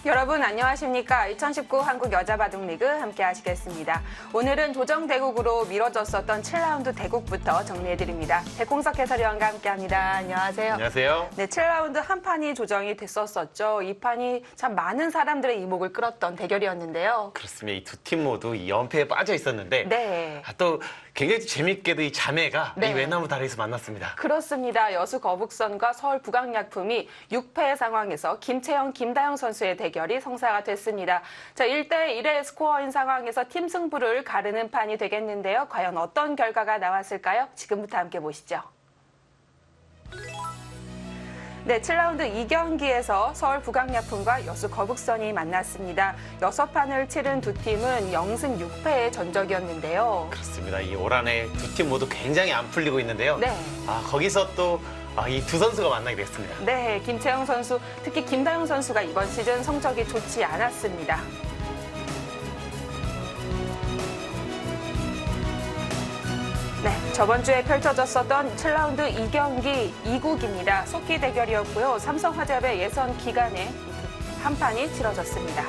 여러분 안녕하십니까? 2019 한국 여자바둑리그 함께 하시겠습니다. 오늘은 조정대국으로 미뤄졌었던 7라운드 대국부터 정리해드립니다. 백홍석 해설위원과 함께합니다. 안녕하세요. 안녕하세요. 네, 7라운드 한 판이 조정이 됐었었죠. 이 판이 참 많은 사람들의 이목을 끌었던 대결이었는데요. 그렇습니다. 이 두 팀 모두 이 연패에 빠져 있었는데 네. 또 굉장히 재밌게도 이 자매가 네. 이 외나무 다리에서 만났습니다. 그렇습니다. 여수 거북선과 서울 북악약품이 6패 상황에서 김채영, 김다영 선수의 대결이 성사가 됐습니다. 자, 1대1의 스코어인 상황에서 팀 승부를 가르는 판이 되겠는데요. 과연 어떤 결과가 나왔을까요? 지금부터 함께 보시죠. 네, 7라운드 2경기에서 서울 북악약품과 여수 거북선이 만났습니다. 6판을 치른 두 팀은 0승 6패의 전적이었는데요. 그렇습니다. 이 올 한해 두 팀 모두 굉장히 안 풀리고 있는데요. 네. 거기서 또 이 두 선수가 만나게 됐습니다. 네, 김채영 선수, 특히 김다영 선수가 이번 시즌 성적이 좋지 않았습니다. 네, 저번 주에 펼쳐졌었던 7라운드 2경기 2국입니다. 속기 대결이었고요. 삼성화재의 예선 기간에 한 판이 치러졌습니다.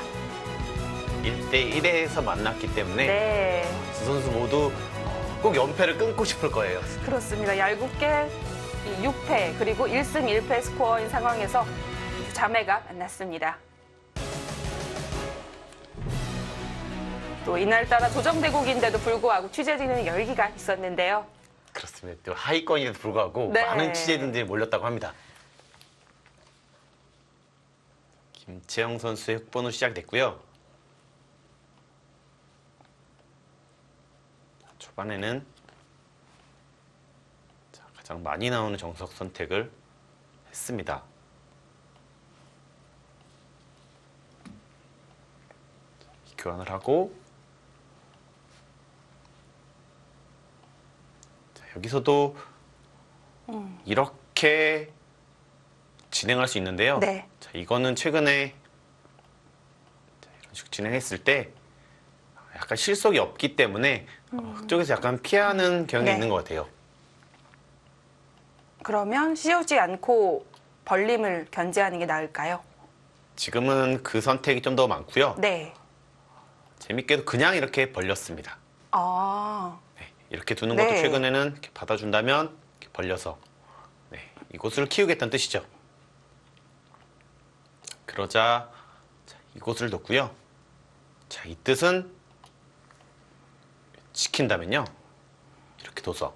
1대1에서 만났기 때문에 네, 두 선수 모두 꼭 연패를 끊고 싶을 거예요. 그렇습니다. 얄궂게 6패 그리고 1승 1패 스코어인 상황에서 자매가 만났습니다. 또 이날따라 조정대국인데도 불구하고 취재진의 열기가 있었는데요. 그렇습니다. 또 하위권임에도 불구하고 네. 많은 취재진들이 몰렸다고 합니다. 김채영 선수의 흑번호 시작됐고요. 초반에는 가장 많이 나오는 정석 선택을 했습니다. 교환을 하고 여기서도 이렇게 진행할 수 있는데요. 네. 자, 이거는 최근에 이런 식으로 진행했을 때 약간 실속이 없기 때문에 그쪽에서 약간 피하는 경향이 네. 있는 것 같아요. 그러면 씌우지 않고 벌림을 견제하는 게 나을까요? 지금은 그 선택이 좀 더 많고요. 네. 재밌게도 그냥 이렇게 벌렸습니다. 아, 네, 이렇게 두는 네. 것도 최근에는 이렇게 받아준다면 이렇게 벌려서 이곳을 키우겠다는 뜻이죠. 그러자 이곳을 뒀고요. 자, 이 뜻은 지킨다면요. 이렇게 둬서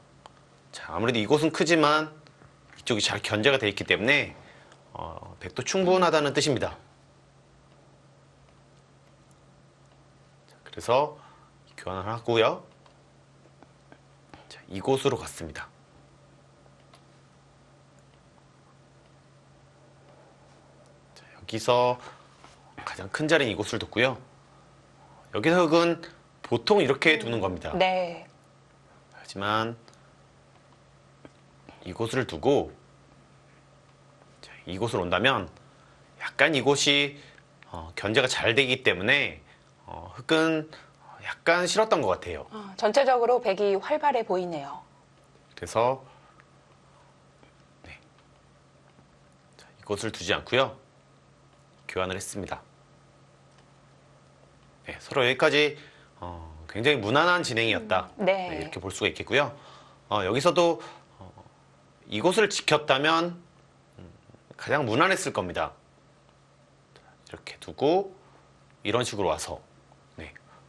자, 아무래도 이곳은 크지만 이쪽이 잘 견제가 되어 있기 때문에 백도 충분하다는 뜻입니다. 자, 그래서 교환을 하고요. 자, 이곳으로 갔습니다. 자, 여기서 가장 큰 자리는 이곳을 뒀고요. 여기서 흑은 보통 이렇게 두는 겁니다. 네. 하지만 이곳을 두고 자, 이곳을 온다면 약간 이곳이 견제가 잘 되기 때문에 흑은 약간 싫었던 것 같아요. 전체적으로 백이 활발해 보이네요. 그래서 자, 이곳을 두지 않고요. 교환을 했습니다. 네, 서로 여기까지 굉장히 무난한 진행이었다. 네. 이렇게 볼 수가 있겠고요. 여기서도 이곳을 지켰다면 가장 무난했을 겁니다. 이렇게 두고 이런 식으로 와서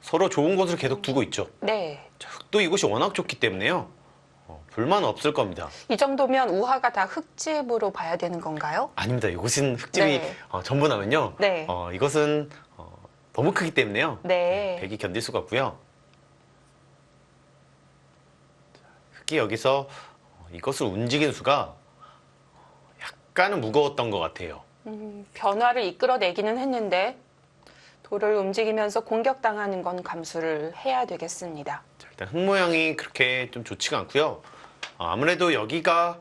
서로 좋은 곳을 계속 두고 있죠. 네. 자, 흑도 이곳이 워낙 좋기 때문에요. 불만 없을 겁니다. 이 정도면 우하가 다 흙집으로 봐야 되는 건가요? 아닙니다. 이곳은 흑집이 네. 전부 나면요. 네. 이것은 너무 크기 때문에요. 네. 백이 견딜 수가 없고요. 자, 흑이 여기서 이것을 움직인 수가 약간은 무거웠던 것 같아요. 변화를 이끌어내기는 했는데 돌을 움직이면서 공격당하는 건 감수를 해야 되겠습니다. 자, 일단 흑 모양이 그렇게 좀 좋지가 않고요. 아무래도 여기가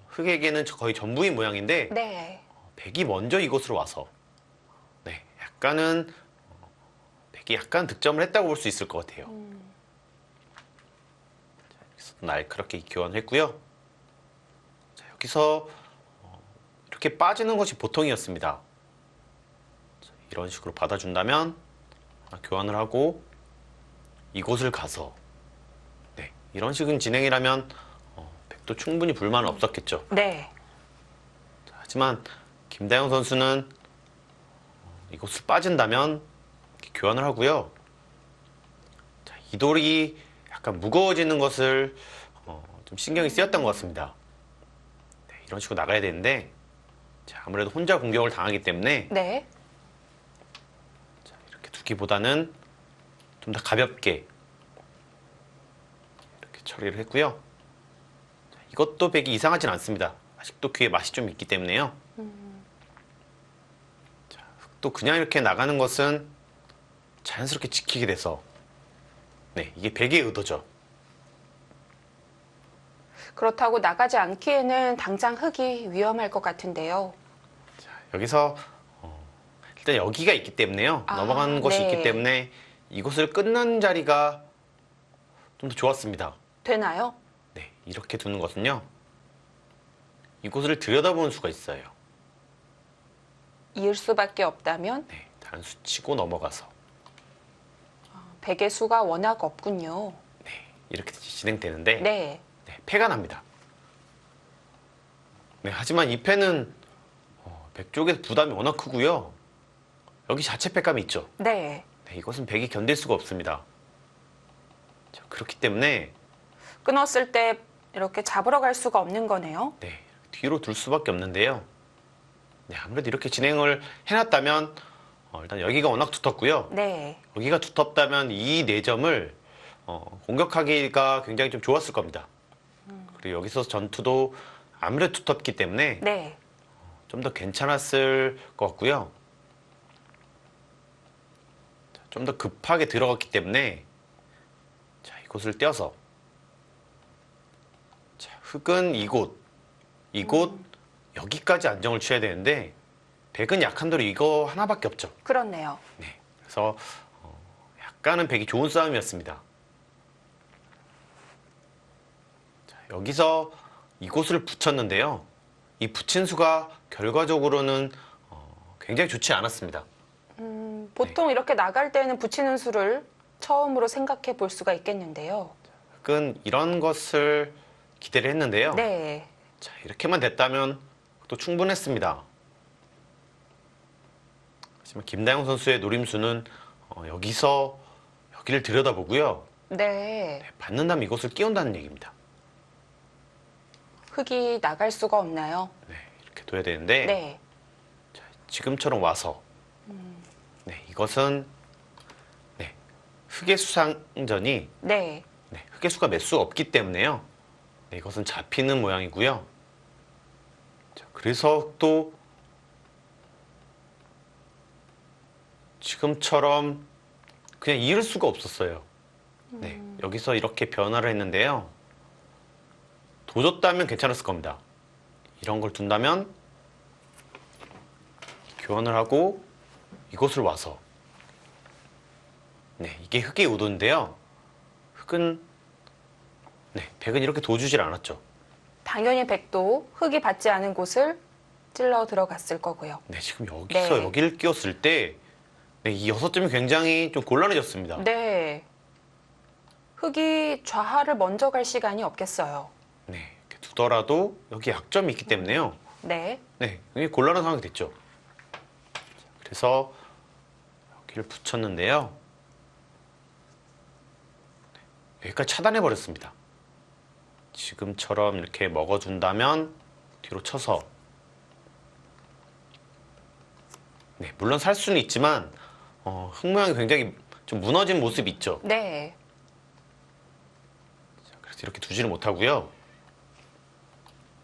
흑에게는 거의 전부인 모양인데 네. 백이 먼저 이곳으로 와서 약간은 백이 약간 득점을 했다고 볼 수 있을 것 같아요. 자, 여기서 날카롭게 교환했고요. 자, 여기서 이렇게 빠지는 것이 보통이었습니다. 이런 식으로 받아준다면 교환을 하고 이곳을 가서 네, 이런 식의 진행이라면 백도 충분히 불만은 없었겠죠. 네. 하지만 김다영 선수는 이곳을 빠진다면 이렇게 교환을 하고요. 자, 이 돌이 약간 무거워지는 것을 좀 신경이 쓰였던 것 같습니다. 네, 이런 식으로 나가야 되는데 자, 아무래도 혼자 공격을 당하기 때문에 네. 자, 이렇게 두기보다는 좀 더 가볍게 이렇게 처리를 했고요. 자, 이것도 백이 이상하진 않습니다. 아직도 귀에 맛이 좀 있기 때문에요. 자, 흑도 그냥 이렇게 나가는 것은 자연스럽게 지키게 돼서 네, 이게 백의 의도죠. 그렇다고 나가지 않기에는 당장 흑이 위험할 것 같은데요. 자, 여기서 일단 여기가 있기 때문에요. 아, 넘어가는 것이 네. 있기 때문에 이곳을 끊는 자리가 좀 더 좋았습니다. 되나요? 네, 이렇게 두는 것은요. 이곳을 들여다보는 수가 있어요. 이을 수밖에 없다면 네, 단수 치고 넘어가서 백의 수가 워낙 없군요. 네, 이렇게 진행되는데 네. 네, 패가 납니다. 네, 하지만 이 패는 백 쪽에서 부담이 워낙 크고요. 여기 자체 패감이 있죠. 네. 네, 이것은 백이 견딜 수가 없습니다. 자, 그렇기 때문에 끊었을 때 이렇게 잡으러 갈 수가 없는 거네요. 네, 뒤로 둘 수밖에 없는데요. 네, 아무래도 이렇게 진행을 해놨다면 일단 여기가 워낙 두텁고요. 네. 여기가 두텁다면 이 4점을 공격하기가 굉장히 좀 좋았을 겁니다. 그리고 여기서 전투도 아무래도 두텁기 때문에 네. 좀 더 괜찮았을 것 같고요. 좀 더 급하게 들어갔기 때문에 자, 이곳을 떼어서 자, 흑은 이곳 여기까지 안정을 취해야 되는데 백은 약한 돌이 이거 하나밖에 없죠. 그렇네요. 네, 그래서 약간은 백이 좋은 싸움이었습니다. 자, 여기서 이곳을 붙였는데요. 이 붙인 수가 결과적으로는 굉장히 좋지 않았습니다. 보통 이렇게 나갈 때는 붙이는 수를 처음으로 생각해 볼 수가 있겠는데요. 흑은 이런 것을 기대를 했는데요. 네. 자, 이렇게만 됐다면 또 충분했습니다. 하지만 김다영 선수의 노림수는 여기서 여기를 들여다보고요. 네. 받는다면 이곳을 끼운다는 얘기입니다. 흑이 나갈 수가 없나요? 네, 이렇게 둬야 되는데 네. 자, 지금처럼 와서 네, 이것은 네, 흑의 수상전이 네. 네, 흑의 수가 몇 수 없기 때문에요. 네, 이것은 잡히는 모양이고요. 자, 그래서 또 지금처럼 그냥 이을 수가 없었어요. 네, 여기서 이렇게 변화를 했는데요. 둬줬다면 괜찮았을 겁니다. 이런 걸 둔다면 교환을 하고 이곳을 와서 네, 이게 흑의 의도인데요. 흑은 네, 백은 이렇게 둬주질 않았죠. 당연히 백도 흑이 받지 않은 곳을 찔러 들어갔을 거고요. 네, 지금 여기서 네. 여기를 끼웠을 때 네, 이 6점이 굉장히 좀 곤란해졌습니다. 네. 흑이 좌하를 먼저 갈 시간이 없겠어요. 네, 이렇게 두더라도 여기 약점이 있기 때문에요. 네. 네, 굉장히 곤란한 상황이 됐죠. 그래서 여기를 붙였는데요. 네, 여기까지 차단해 버렸습니다. 지금처럼 이렇게 먹어준다면 뒤로 쳐서 네, 물론 살 수는 있지만 흙 모양이 굉장히 좀 무너진 모습이 있죠. 네. 자, 그래서 이렇게 두지를 못하고요.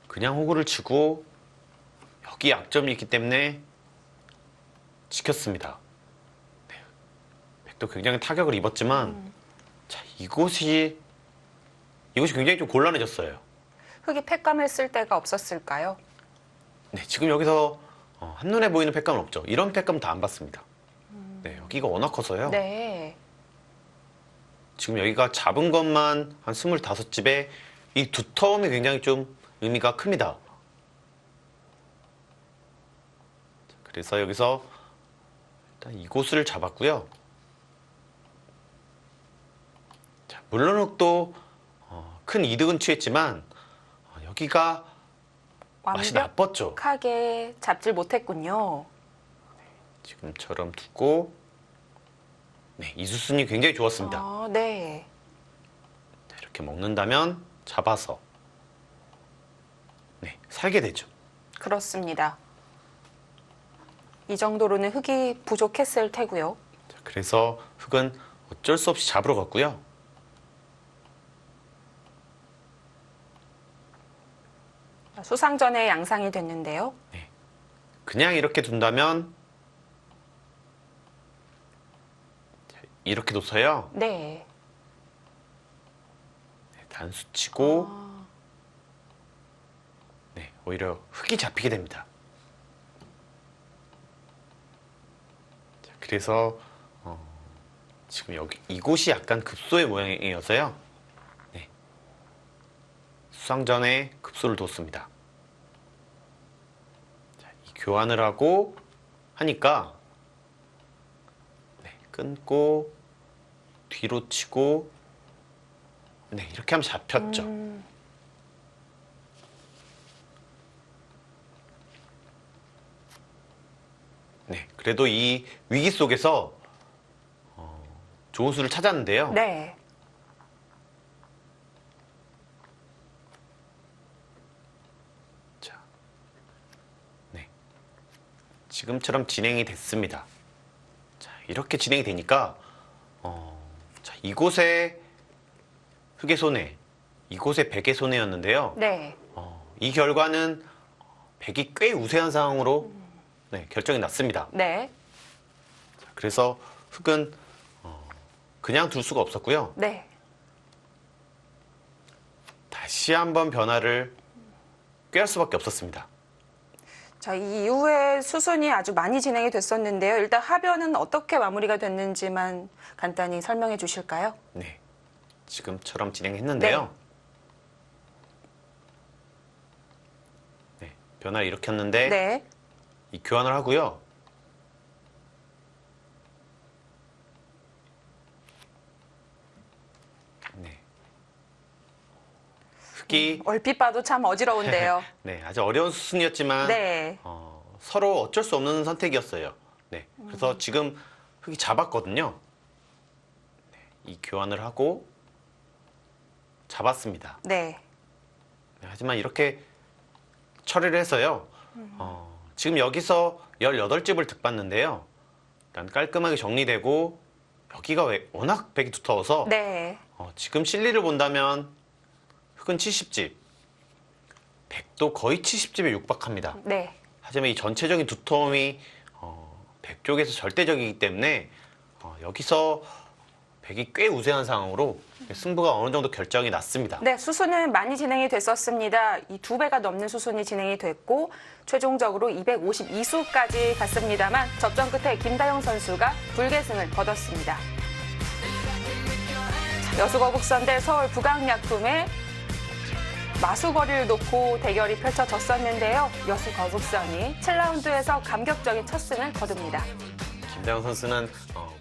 그냥 호구를 치고 여기 약점이 있기 때문에 지켰습니다. 네, 백도 굉장히 타격을 입었지만 자, 이곳이 굉장히 좀 곤란해졌어요. 흑이 팩감을 쓸 데가 없었을까요? 네, 지금 여기서 한눈에 보이는 팩감은 없죠. 이런 팩감 다 안 받습니다. 네, 여기가 워낙 커서요. 네. 지금 여기가 잡은 것만 한 25집에 이 두터움이 굉장히 좀 의미가 큽니다. 그래서 여기서 일단 이곳을 잡았고요. 자, 물론 흑도 큰 이득은 취했지만 여기가 맛이 나빴죠. 완벽하게 잡질 못했군요. 지금처럼 두고 네, 이 수순이 굉장히 좋았습니다. 아, 네. 이렇게 먹는다면 잡아서 네, 살게 되죠. 그렇습니다. 이 정도로는 흙이 부족했을 테고요. 자, 그래서 흑은 어쩔 수 없이 잡으러 갔고요. 수상전의 양상이 됐는데요. 그냥 이렇게 둔다면 이렇게 둬서요. 네. 단수 치고 아, 네, 오히려 흙이 잡히게 됩니다. 자, 그래서 지금 여기 이곳이 약간 급소의 모양이어서요. 네, 수상전에 급소를 뒀습니다. 자, 이 교환을 하고 하니까 네, 끊고 뒤로 치고 네, 이렇게 하면 잡혔죠. 네, 그래도 이 위기 속에서 좋은 수를 찾았는데요. 네. 자, 네, 지금처럼 진행이 됐습니다. 자, 이렇게 진행이 되니까 자, 이곳에 흑의 손해, 이곳에 백의 손해였는데요. 네. 이 결과는 백이 꽤 우세한 상황으로 네, 결정이 났습니다. 네. 자, 그래서 흑은 그냥 둘 수가 없었고요. 네. 다시 한번 변화를 꾀할 수밖에 없었습니다. 자, 이 이후에 수순이 아주 많이 진행이 됐었는데요. 일단 하변은 어떻게 마무리가 됐는지만 간단히 설명해 주실까요? 네, 지금처럼 진행했는데요. 네, 변화를 일으켰는데 네. 이 교환을 하고요. 네, 흑이 얼핏 봐도 참 어지러운데요. 네, 아주 어려운 수순이었지만 네. 서로 어쩔 수 없는 선택이었어요. 네, 그래서 지금 흑이 잡았거든요. 네, 이 교환을 하고 잡았습니다. 네. 네, 하지만 이렇게 처리를 해서요. 지금 여기서 18집을 득봤는데요. 일단 깔끔하게 정리되고 여기가 워낙 백이 두터워서 네. 지금 실리를 본다면 흑은 70집, 백도 거의 70집에 육박합니다. 네. 하지만 이 전체적인 두터움이 백 쪽에서 절대적이기 때문에 여기서 백이 꽤 우세한 상황으로 승부가 어느 정도 결정이 났습니다. 네, 수순은 많이 진행이 됐었습니다. 이 2배가 넘는 수순이 진행이 됐고 최종적으로 252수까지 갔습니다만 접전 끝에 김다영 선수가 불계승을 거뒀습니다. 여수거북선 대 서울 북악약품의 마수거리를 놓고 대결이 펼쳐졌었는데요. 여수거북선이 7라운드에서 감격적인 첫 승을 거둡니다. 김다영 선수는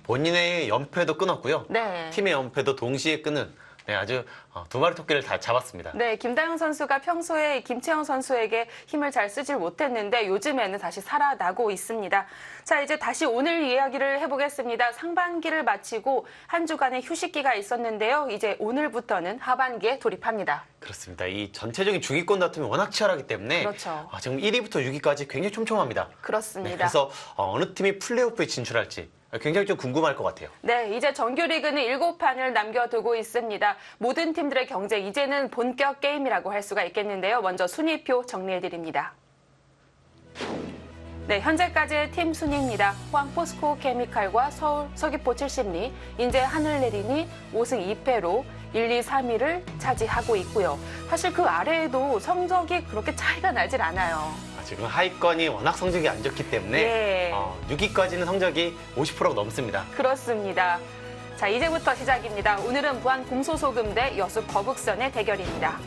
본인의 연패도 끊었고요. 네. 팀의 연패도 동시에 끊은 네, 아주 두 마리 토끼를 다 잡았습니다. 네, 김다영 선수가 평소에 김채영 선수에게 힘을 잘 쓰질 못했는데 요즘에는 다시 살아나고 있습니다. 자, 이제 다시 오늘 이야기를 해보겠습니다. 상반기를 마치고 한 주간의 휴식기가 있었는데요. 이제 오늘부터는 하반기에 돌입합니다. 그렇습니다. 이 전체적인 중위권 다툼이 워낙 치열하기 때문에 그렇죠. 지금 1위부터 6위까지 굉장히 촘촘합니다. 그렇습니다. 네, 그래서 어느 팀이 플레이오프에 진출할지 굉장히 좀 궁금할 것 같아요. 네, 이제 정규리그는 7판을 남겨두고 있습니다. 모든 팀들의 경쟁, 이제는 본격 게임이라고 할 수가 있겠는데요. 먼저 순위표 정리해드립니다. 네, 현재까지의 팀 순위입니다. 포항포스코 케미칼과 서울 서귀포 70리, 인제 하늘내리니 5승 2패로 1, 2, 3위를 차지하고 있고요. 사실 그 아래에도 성적이 그렇게 차이가 나질 않아요. 지금 하위권이 워낙 성적이 안 좋기 때문에 예. 6위까지는 성적이 50%가 넘습니다. 그렇습니다. 자, 이제부터 시작입니다. 오늘은 부안 공소소금 대 여수 거북선의 대결입니다.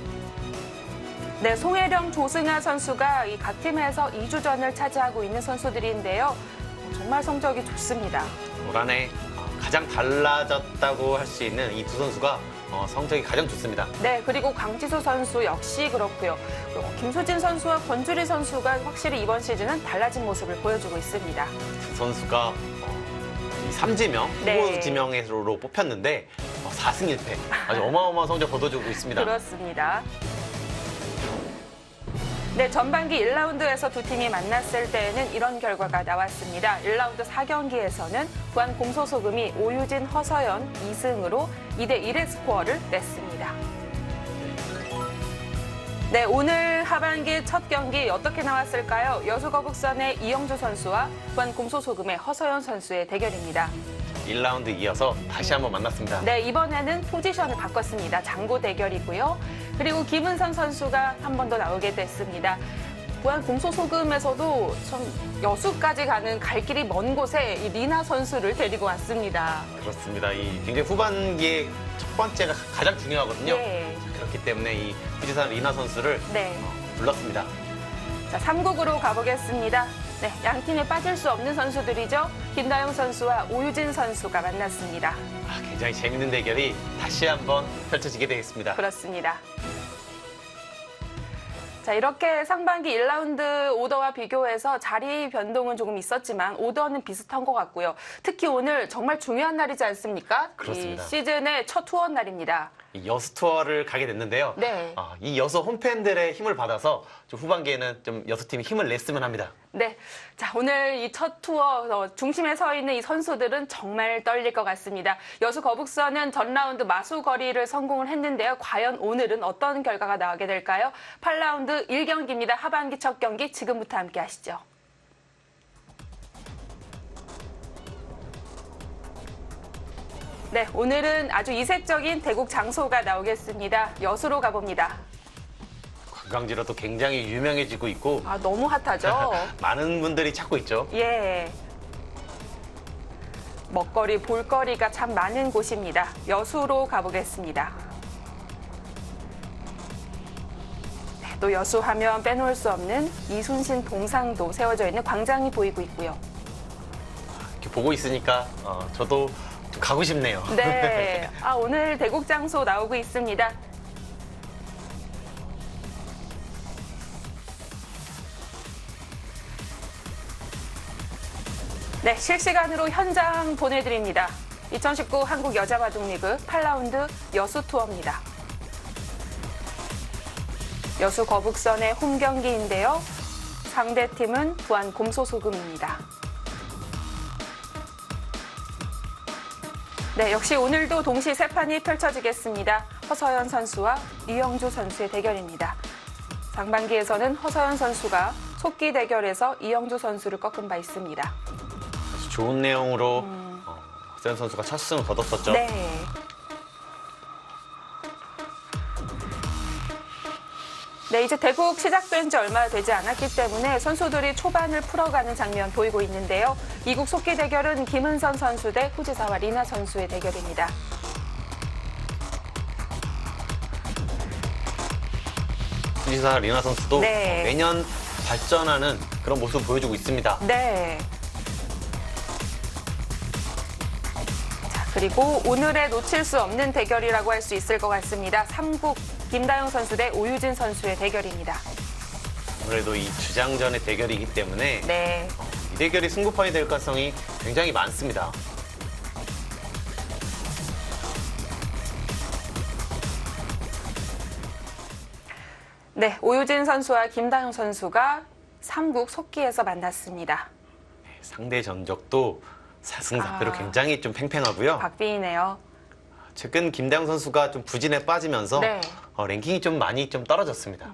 네, 송혜령, 조승아 선수가 이 각 팀에서 2주전을 차지하고 있는 선수들인데요. 정말 성적이 좋습니다. 올 한해 가장 달라졌다고 할 수 있는 이 두 선수가 성적이 가장 좋습니다. 네, 그리고 강지수 선수 역시 그렇고요. 김수진 선수와 권주리 선수가 확실히 이번 시즌은 달라진 모습을 보여주고 있습니다. 두 선수가 이 3지명, 네. 후보 지명으로 뽑혔는데 4승 1패 아주 어마어마한 성적 거둬주고 있습니다. 그렇습니다. 네, 전반기 1라운드에서 두 팀이 만났을 때에는 이런 결과가 나왔습니다. 1라운드 4경기에서는 부안 공소소금이 오유진, 허서연 2승으로 2대1의 스코어를 냈습니다. 네, 오늘 하반기 첫 경기 어떻게 나왔을까요? 여수거북선의 이영주 선수와 부안 공소소금의 허서연 선수의 대결입니다. 1라운드 이어서 다시 한번 만났습니다. 네, 이번에는 포지션을 바꿨습니다. 장고 대결이고요. 그리고 김은선 선수가 한 번 더 나오게 됐습니다. 부안 공소소금에서도 참 여수까지 가는 갈 길이 먼 곳에 이 리나 선수를 데리고 왔습니다. 그렇습니다. 이 굉장히 후반기에 첫 번째가 가장 중요하거든요. 네. 그렇기 때문에 이 후지산 리나 선수를 네. 불렀습니다. 자, 3국으로 가보겠습니다. 네, 양 팀에 빠질 수 없는 선수들이죠. 김다영 선수와 오유진 선수가 만났습니다. 굉장히 재밌는 대결이 다시 한번 펼쳐지게 되겠습니다. 그렇습니다. 자, 이렇게 상반기 1라운드 오더와 비교해서 자리 변동은 조금 있었지만 오더는 비슷한 것 같고요. 특히 오늘 정말 중요한 날이지 않습니까? 그렇습니다. 이 시즌의 첫 투어 날입니다. 이 여수 투어를 가게 됐는데요. 네. 이 여수 홈팬들의 힘을 받아서 좀 후반기에는 좀 여수팀이 힘을 냈으면 합니다. 네. 자, 오늘 이 첫 투어 중심에 서 있는 이 선수들은 정말 떨릴 것 같습니다. 여수 거북선은 전 라운드 마수 거리를 성공을 했는데요. 과연 오늘은 어떤 결과가 나오게 될까요? 8라운드 1경기입니다. 하반기 첫 경기 지금부터 함께 하시죠. 네, 오늘은 아주 이색적인 대국 장소가 나오겠습니다. 여수로 가봅니다. 관광지로도 굉장히 유명해지고 있고 아, 너무 핫하죠? 많은 분들이 찾고 있죠. 예. 먹거리, 볼거리가 참 많은 곳입니다. 여수로 가보겠습니다. 네, 또 여수 하면 빼놓을 수 없는 이순신 동상도 세워져 있는 광장이 보이고 있고요. 이렇게 보고 있으니까 저도 좀 가고 싶네요. 네. 아, 오늘 대국 장소 나오고 있습니다. 네, 실시간으로 현장 보내드립니다. 2019 한국 여자바둑리그 8라운드 여수 투어입니다. 여수 거북선의 홈 경기인데요. 상대팀은 부안 곰소소금입니다. 네, 역시 오늘도 동시 세 판이 펼쳐지겠습니다. 허서연 선수와 이영주 선수의 대결입니다. 상반기에서는 허서연 선수가 속기 대결에서 이영주 선수를 꺾은 바 있습니다. 아주 좋은 내용으로 허세연 선수가 첫 승을 거뒀었죠. 네. 네, 이제 대국 시작된 지 얼마 되지 않았기 때문에 선수들이 초반을 풀어가는 장면 보이고 있는데요. 이국 속기 대결은 김은선 선수 대 후지사와 리나 선수의 대결입니다. 후지사 리나 선수도 네. 매년 발전하는 그런 모습을 보여주고 있습니다. 네. 자, 그리고 오늘의 놓칠 수 없는 대결이라고 할 수 있을 것 같습니다. 3국 김다영 선수 대 오유진 선수의 대결입니다. 아무래도 이 주장전의 대결이기 때문에 네. 이 대결이 승부판이 될 가능성이 굉장히 많습니다. 네, 오유진 선수와 김다영 선수가 3국 속기에서 만났습니다. 상대 전적도 4승 4패로 굉장히 좀 팽팽하고요. 박빙이네요. 최근 김다영 선수가 좀 부진에 빠지면서 네. 랭킹이 좀 많이 좀 떨어졌습니다.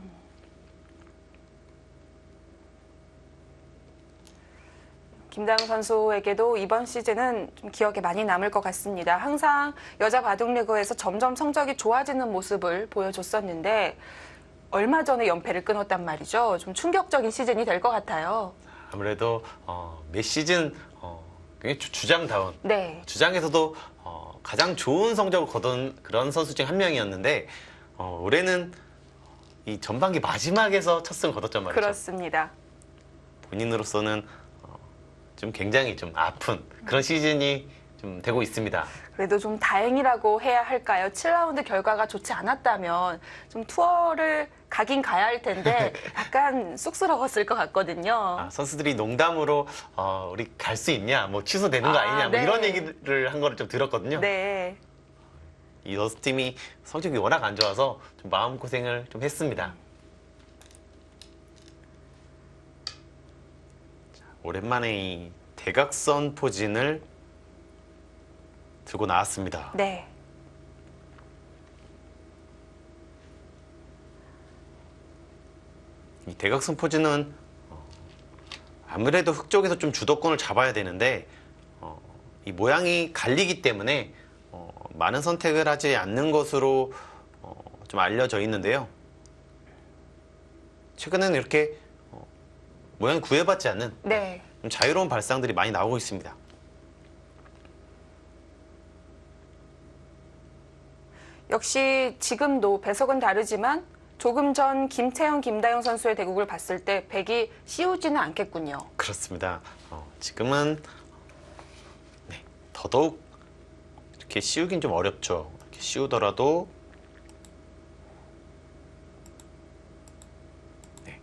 김다영 선수에게도 이번 시즌은 좀 기억에 많이 남을 것 같습니다. 항상 여자 바둑리그에서 점점 성적이 좋아지는 모습을 보여줬었는데 얼마 전에 연패를 끊었단 말이죠. 좀 충격적인 시즌이 될 것 같아요. 아무래도 매 시즌 굉장히 주장다운 네. 주장에서도 가장 좋은 성적을 거둔 그런 선수 중 한 명이었는데 올해는 이 전반기 마지막에서 첫 승을 거뒀단 말이죠. 그렇습니다. 본인으로서는 좀 굉장히 좀 아픈 그런 시즌이 좀 되고 있습니다. 그래도 좀 다행이라고 해야 할까요? 7라운드 결과가 좋지 않았다면 좀 투어를 가긴 가야 할 텐데 약간 쑥스러웠을 것 같거든요. 선수들이 농담으로 우리 갈 수 있냐, 뭐 취소되는 거 아니냐, 뭐 네. 이런 얘기를 한 거를 좀 들었거든요. 네. 이 러스팀이 성적이 워낙 안 좋아서 좀 마음고생을 좀 했습니다. 자, 오랜만에 이 대각선 포진을 들고 나왔습니다. 네. 이 대각선 포진은 아무래도 흙 쪽에서 좀 주도권을 잡아야 되는데 이 모양이 갈리기 때문에 많은 선택을 하지 않는 것으로 좀 알려져 있는데요. 최근에는 이렇게 모양이 구애받지 않는 네. 좀 자유로운 발상들이 많이 나오고 있습니다. 역시 지금도 배석은 다르지만 조금 전 김채영, 김다영 선수의 대국을 봤을 때 백이 씌우지는 않겠군요. 그렇습니다. 지금은 네, 더더욱 이렇게 씌우긴 좀 어렵죠. 이렇게 씌우더라도 네.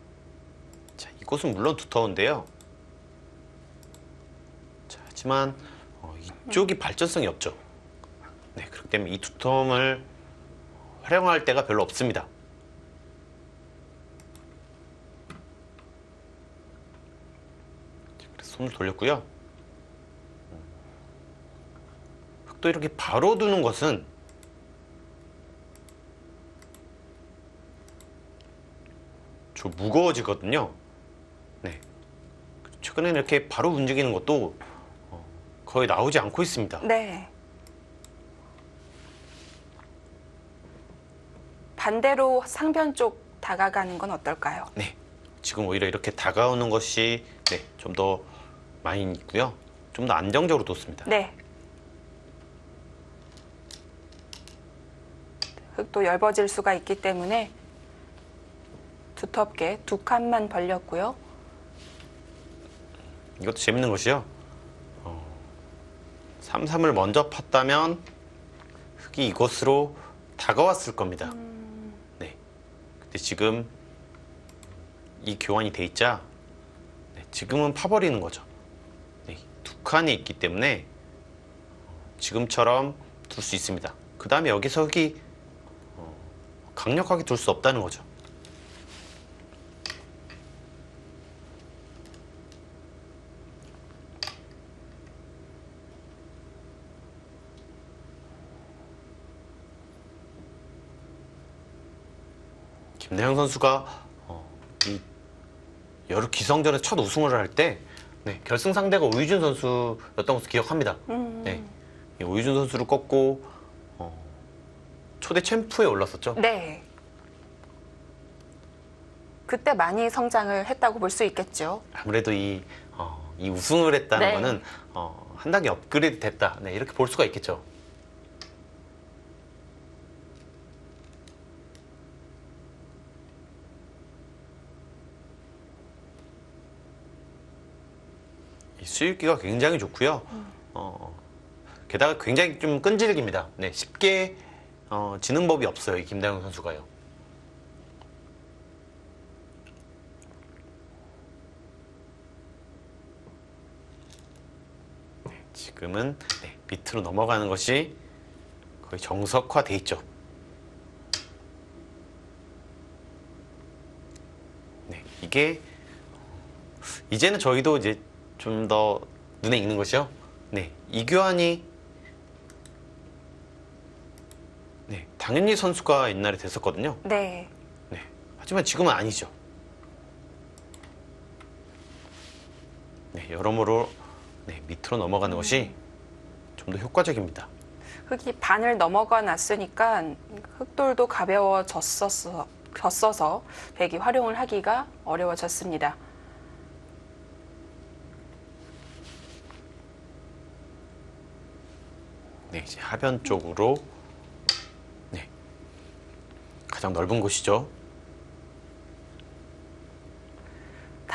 자, 이곳은 물론 두터운데요. 자, 하지만 이쪽이 발전성이 없죠. 네, 그렇기 때문에 이 두터움을 활용할 때가 별로 없습니다. 그래서 손을 돌렸고요. 흙도 이렇게 바로 두는 것은 좀 무거워지거든요. 네. 최근에는 이렇게 바로 움직이는 것도 거의 나오지 않고 있습니다. 네. 반대로 상변 쪽 다가가는 건 어떨까요? 네. 지금 오히려 이렇게 다가오는 것이 네, 좀 더 많이 있고요. 좀 더 안정적으로 뒀습니다. 네. 흙도 얇아질 수가 있기 때문에 두텁게 두 칸만 벌렸고요. 이것도 재밌는 것이요. 3-3을 먼저 팠다면 흙이 이곳으로 다가왔을 겁니다. 네. 근데 지금 이 교환이 돼 있자 네, 지금은 파버리는 거죠. 네, 두 칸이 있기 때문에 지금처럼 둘 수 있습니다. 그 다음에 여기서 흙이 강력하게 둘 수 없다는 거죠. 김나영 선수가 이 여러 기성전에서 첫 우승을 할 때 네, 결승 상대가 오유준 선수였던 것을 기억합니다. 네, 이 오유준 선수를 꺾고 초대 챔프에 올랐었죠. 네. 그때 많이 성장을 했다고 볼 수 있겠죠. 아무래도 이 우승을 했다는 네. 거는 한 단계 업그레이드 됐다. 네, 이렇게 볼 수가 있겠죠. 이 수익기가 굉장히 좋고요. 게다가 굉장히 좀 끈질깁니다. 네, 쉽게 지는 법이 없어요. 이 김다영 선수가요. 네, 지금은 네, 밑으로 넘어가는 것이 거의 정석화돼 있죠. 네, 이게 이제는 저희도 이제 좀 더 눈에 익는 것이요. 네, 이교환이 네, 당연히 선수가 옛날에 됐었거든요. 네. 네, 하지만 지금은 아니죠. 네, 여러모로 네, 밑으로 넘어가는 것이 좀 더 효과적입니다. 흙이 반을 넘어가 놨으니까 흙돌도 가벼워졌어서 백이 활용을 하기가 어려워졌습니다. 네, 이제 하변 쪽으로 네, 가장 넓은 곳이죠.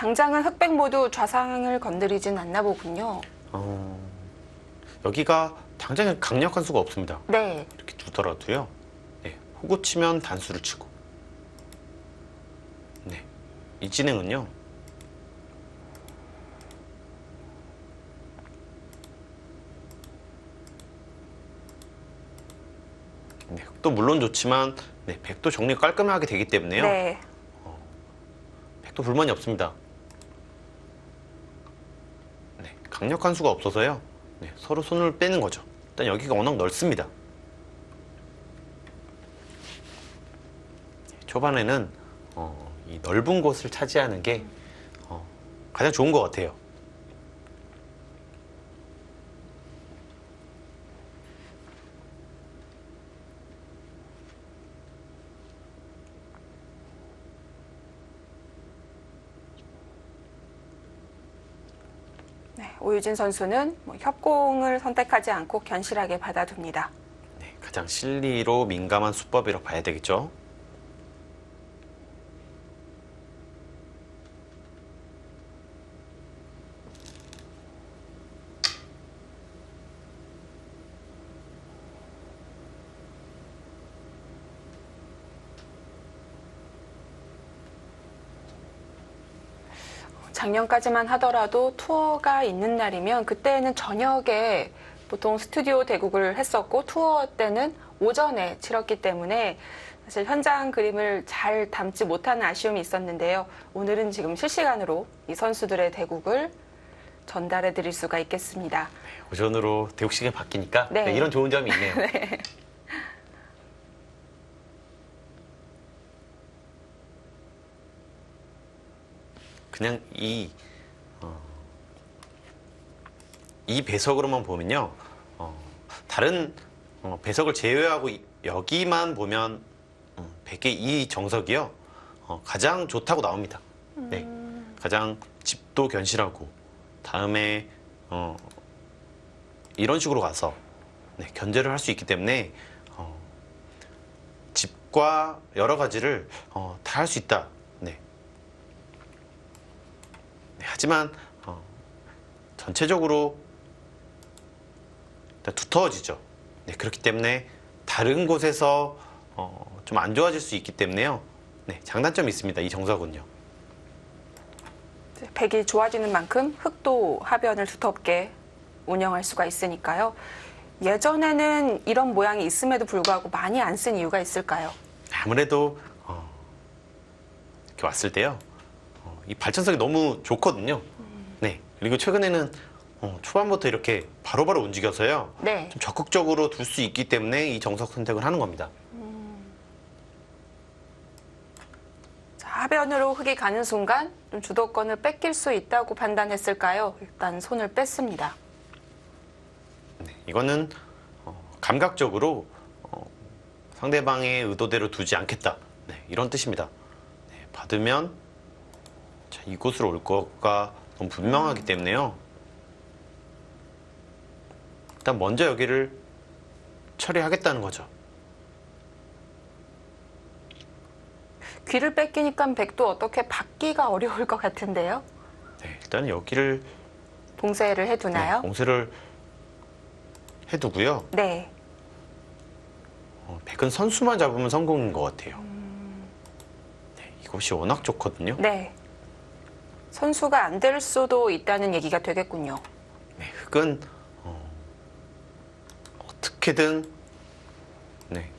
당장은 흑백 모두 좌상을 건드리진 않나 보군요. 여기가 당장에 강력한 수가 없습니다. 네. 이렇게 두더라도요. 네, 호구 치면 단수를 치고. 네, 이 진행은요. 네, 흑도 물론 좋지만 네, 백도 정리 깔끔하게 되기 때문에요. 네. 백도 불만이 없습니다. 네, 강력한 수가 없어서요. 네, 서로 손을 빼는 거죠. 일단 여기가 워낙 넓습니다. 초반에는 이 넓은 곳을 차지하는 게 가장 좋은 것 같아요. 네, 오유진 선수는 협공을 선택하지 않고 견실하게 받아둡니다. 네, 가장 실리로 민감한 수법이라고 봐야 되겠죠. 작년까지만 하더라도 투어가 있는 날이면 그때는 저녁에 보통 스튜디오 대국을 했었고 투어 때는 오전에 치렀기 때문에 사실 현장 그림을 잘 담지 못하는 아쉬움이 있었는데요. 오늘은 지금 실시간으로 이 선수들의 대국을 전달해 드릴 수가 있겠습니다. 오전으로 대국 시간이 바뀌니까 네. 네, 이런 좋은 점이 있네요. 그냥 이 배석으로만 보면요. 다른 배석을 제외하고 여기만 보면 백의 이 정석이요. 가장 좋다고 나옵니다. 네, 가장 집도 견실하고 다음에 이런 식으로 가서 네, 견제를 할 수 있기 때문에 집과 여러 가지를 다 할 수 있다. 네. 네, 하지만 전체적으로 두터워지죠. 네, 그렇기 때문에 다른 곳에서 좀 안 좋아질 수 있기 때문에요. 네, 장단점이 있습니다. 이 정석은요. 백이 좋아지는 만큼 흑도 하변을 두텁게 운영할 수가 있으니까요. 예전에는 이런 모양이 있음에도 불구하고 많이 안 쓴 이유가 있을까요? 아무래도 이렇게 왔을 때요. 이 발전성이 너무 좋거든요. 네, 그리고 최근에는 초반부터 이렇게 바로바로 움직여서요. 네. 좀 적극적으로 둘 수 있기 때문에 이 정석 선택을 하는 겁니다. 자, 하변으로 흑이 가는 순간 좀 주도권을 뺏길 수 있다고 판단했을까요? 일단 손을 뺐습니다. 네, 이거는 감각적으로 상대방의 의도대로 두지 않겠다. 네, 이런 뜻입니다. 네, 받으면 자, 이곳으로 올 거가 너무 분명하기 때문에요. 일단 먼저 여기를 처리하겠다는 거죠. 귀를 뺏기니까 백도 어떻게 받기가 어려울 것 같은데요? 네, 일단 여기를 봉쇄를 해두나요? 네, 봉쇄를 해두고요. 네. 백은 선수만 잡으면 성공인 것 같아요. 네, 이곳이 워낙 좋거든요. 네. 선수가 안 될 수도 있다는 얘기가 되겠군요. 네, 흑은 어떻게든 네,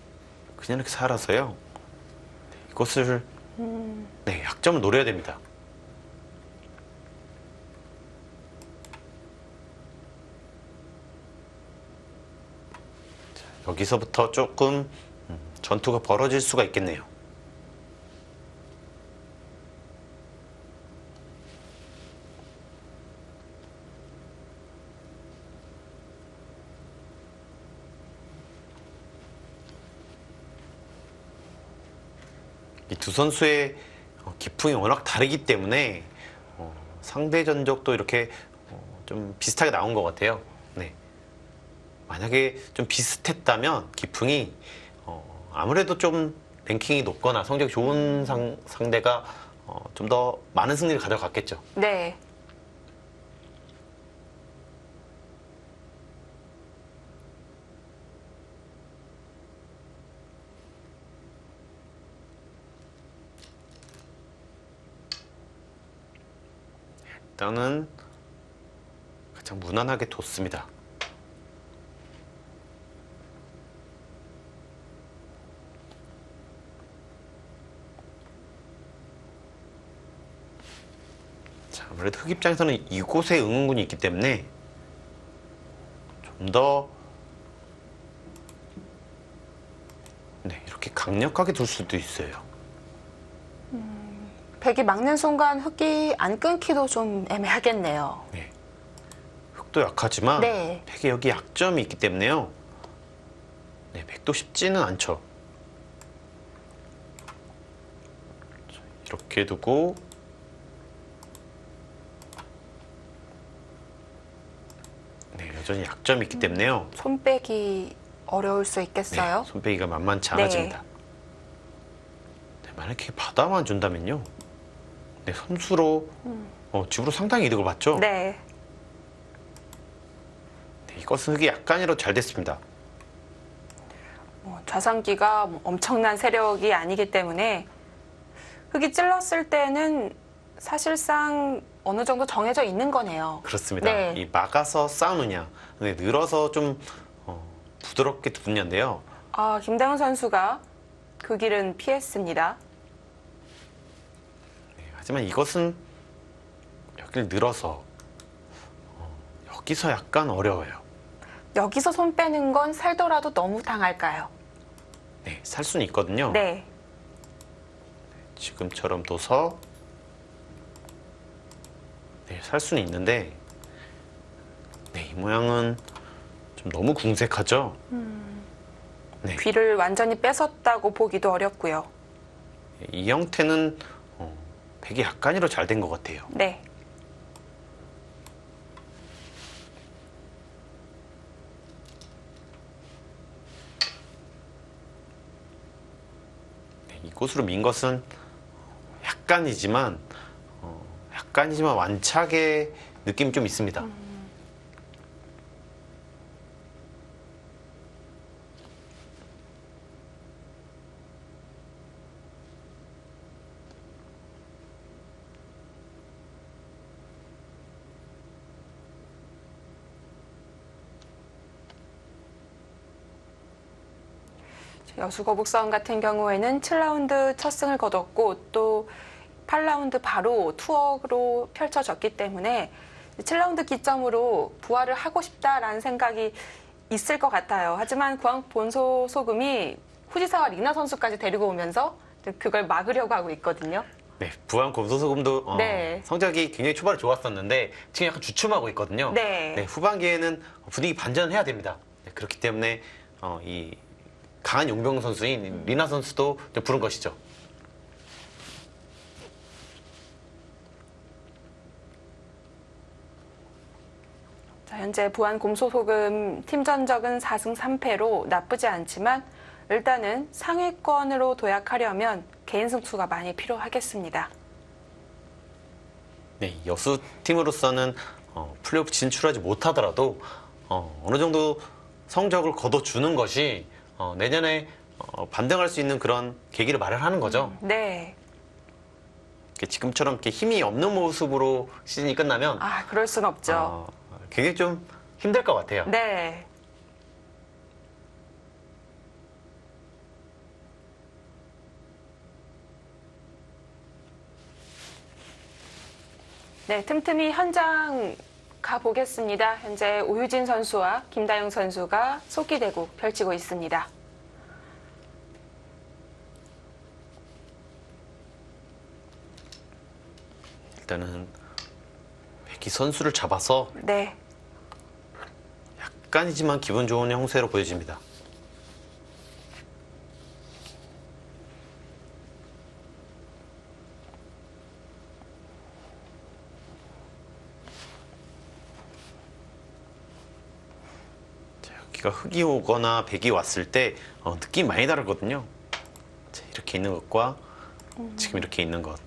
그냥 이렇게 살아서요. 네, 이것을 네, 약점을 노려야 됩니다. 자, 여기서부터 조금 전투가 벌어질 수가 있겠네요. 이 두 선수의 기풍이 워낙 다르기 때문에 상대 전적도 이렇게 좀 비슷하게 나온 것 같아요. 네. 만약에 좀 비슷했다면 기풍이 아무래도 좀 랭킹이 높거나 성적이 좋은 상대가 좀 더 많은 승리를 가져갔겠죠. 네. 일단은 가장 무난하게 뒀습니다. 자, 아무래도 흑 입장에서는 이곳에 응응군이 있기 때문에 좀 더 이렇게 강력하게 둘 수도 있어요. 백이 막는 순간 흑이 안 끊기도 좀 애매하겠네요. 네. 흑도 약하지만 네. 백에 여기 약점이 있기 때문에요. 네, 백도 쉽지는 않죠. 자, 이렇게 두고 네, 여전히 약점이 있기 때문에요. 손 빼기 어려울 수 있겠어요? 네, 손빼기가 만만치 않아집니다. 네, 만약에 받아만 준다면요. 네, 선수로 집으로 상당히 이득을 봤죠. 네. 네, 이것은 흑이 약간이라도 잘 됐습니다. 좌상기가 엄청난 세력이 아니기 때문에 흑이 찔렀을 때는 사실상 어느 정도 정해져 있는 거네요. 그렇습니다. 네. 이 막아서 싸우느냐, 네, 늘어서 좀 부드럽게 두느냐인데요. 아, 김다영 선수가 그 길은 피했습니다. 네, 하지만 이것은 여기를 늘어서 여기서 약간 어려워요. 여기서 손 빼는 건 살더라도 너무 당할까요? 네, 살 수는 있거든요. 네. 지금처럼 둬서 네, 살 수는 있는데 네, 이 모양은 좀 너무 궁색하죠? 네, 귀를 완전히 뺏었다고 보기도 어렵고요. 이 형태는 백이 약간이라도 잘 된 것 같아요. 네. 네, 이곳으로 민 것은 약간이지만 완착의 느낌이 좀 있습니다. 여수 거북선 같은 경우에는 7라운드 첫 승을 거뒀고 또 8라운드 바로 투어로 펼쳐졌기 때문에 7라운드 기점으로 부활을 하고 싶다라는 생각이 있을 것 같아요. 하지만 구황 본소 소금이 후지사와 리나 선수까지 데리고 오면서 그걸 막으려고 하고 있거든요. 네, 부안 검소소금도 네. 성적이 굉장히 초반에 좋았었는데 지금 약간 주춤하고 있거든요. 네. 후반기에는 분위기 반전해야 됩니다. 네, 그렇기 때문에 이 강한 용병 선수인 리나 선수도 부른 것이죠. 자, 현재 부안 곰소소금 팀 전적은 4승 3패로 나쁘지 않지만 일단은 상위권으로 도약하려면 개인 승수가 많이 필요하겠습니다. 네, 여수 팀으로서는 플레이오프 진출하지 못하더라도 어느 정도 성적을 거둬주는 것이 내년에 반등할 수 있는 그런 계기를 마련하는 거죠. 네. 이렇게 지금처럼 이렇게 힘이 없는 모습으로 시즌이 끝나면 아, 그럴 순 없죠. 굉장히 좀 힘들 것 같아요. 네. 네, 틈틈이 현장 가보겠습니다. 현재 오유진 선수와 김다영 선수가 속기대구 펼치고 있습니다. 일단은 백희 선수를 잡아서 네. 약간이지만 기분 좋은 형세로 보여집니다. 자, 여기가 흑이 오거나 백이 왔을 때 느낌이 많이 다르거든요. 자, 이렇게 있는 것과 지금 이렇게 있는 것.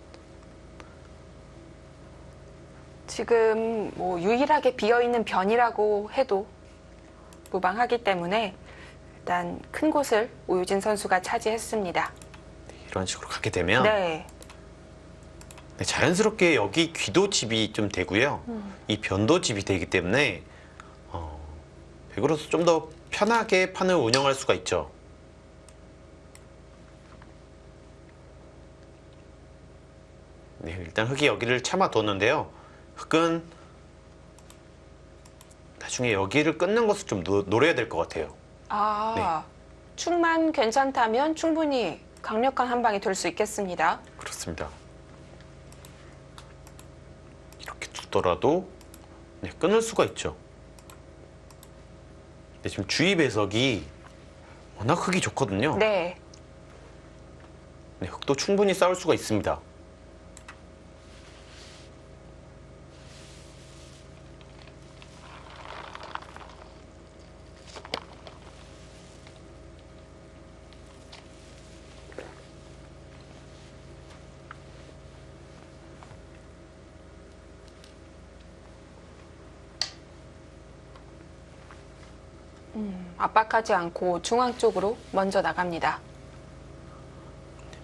지금 뭐 유일하게 비어있는 변이라고 해도 무방하기 때문에 일단 큰 곳을 오유진 선수가 차지했습니다. 이런 식으로 가게 되면 네. 네, 자연스럽게 여기 귀도 집이 좀 되고요. 이 변도 집이 되기 때문에 백으로서 좀 더 편하게 판을 운영할 수가 있죠. 네, 일단 흑이 여기를 참아뒀는데요. 흑은 나중에 여기를 끊는 것을 좀 노려야 될 것 같아요. 아, 축만 괜찮다면 충분히 강력한 한 방이 될 수 있겠습니다. 그렇습니다. 이렇게 두더라도 네, 끊을 수가 있죠. 근데 지금 주의 배석이 워낙 흑이 좋거든요. 네. 네, 흑도 충분히 싸울 수가 있습니다. 압박하지 않고 중앙 쪽으로 먼저 나갑니다.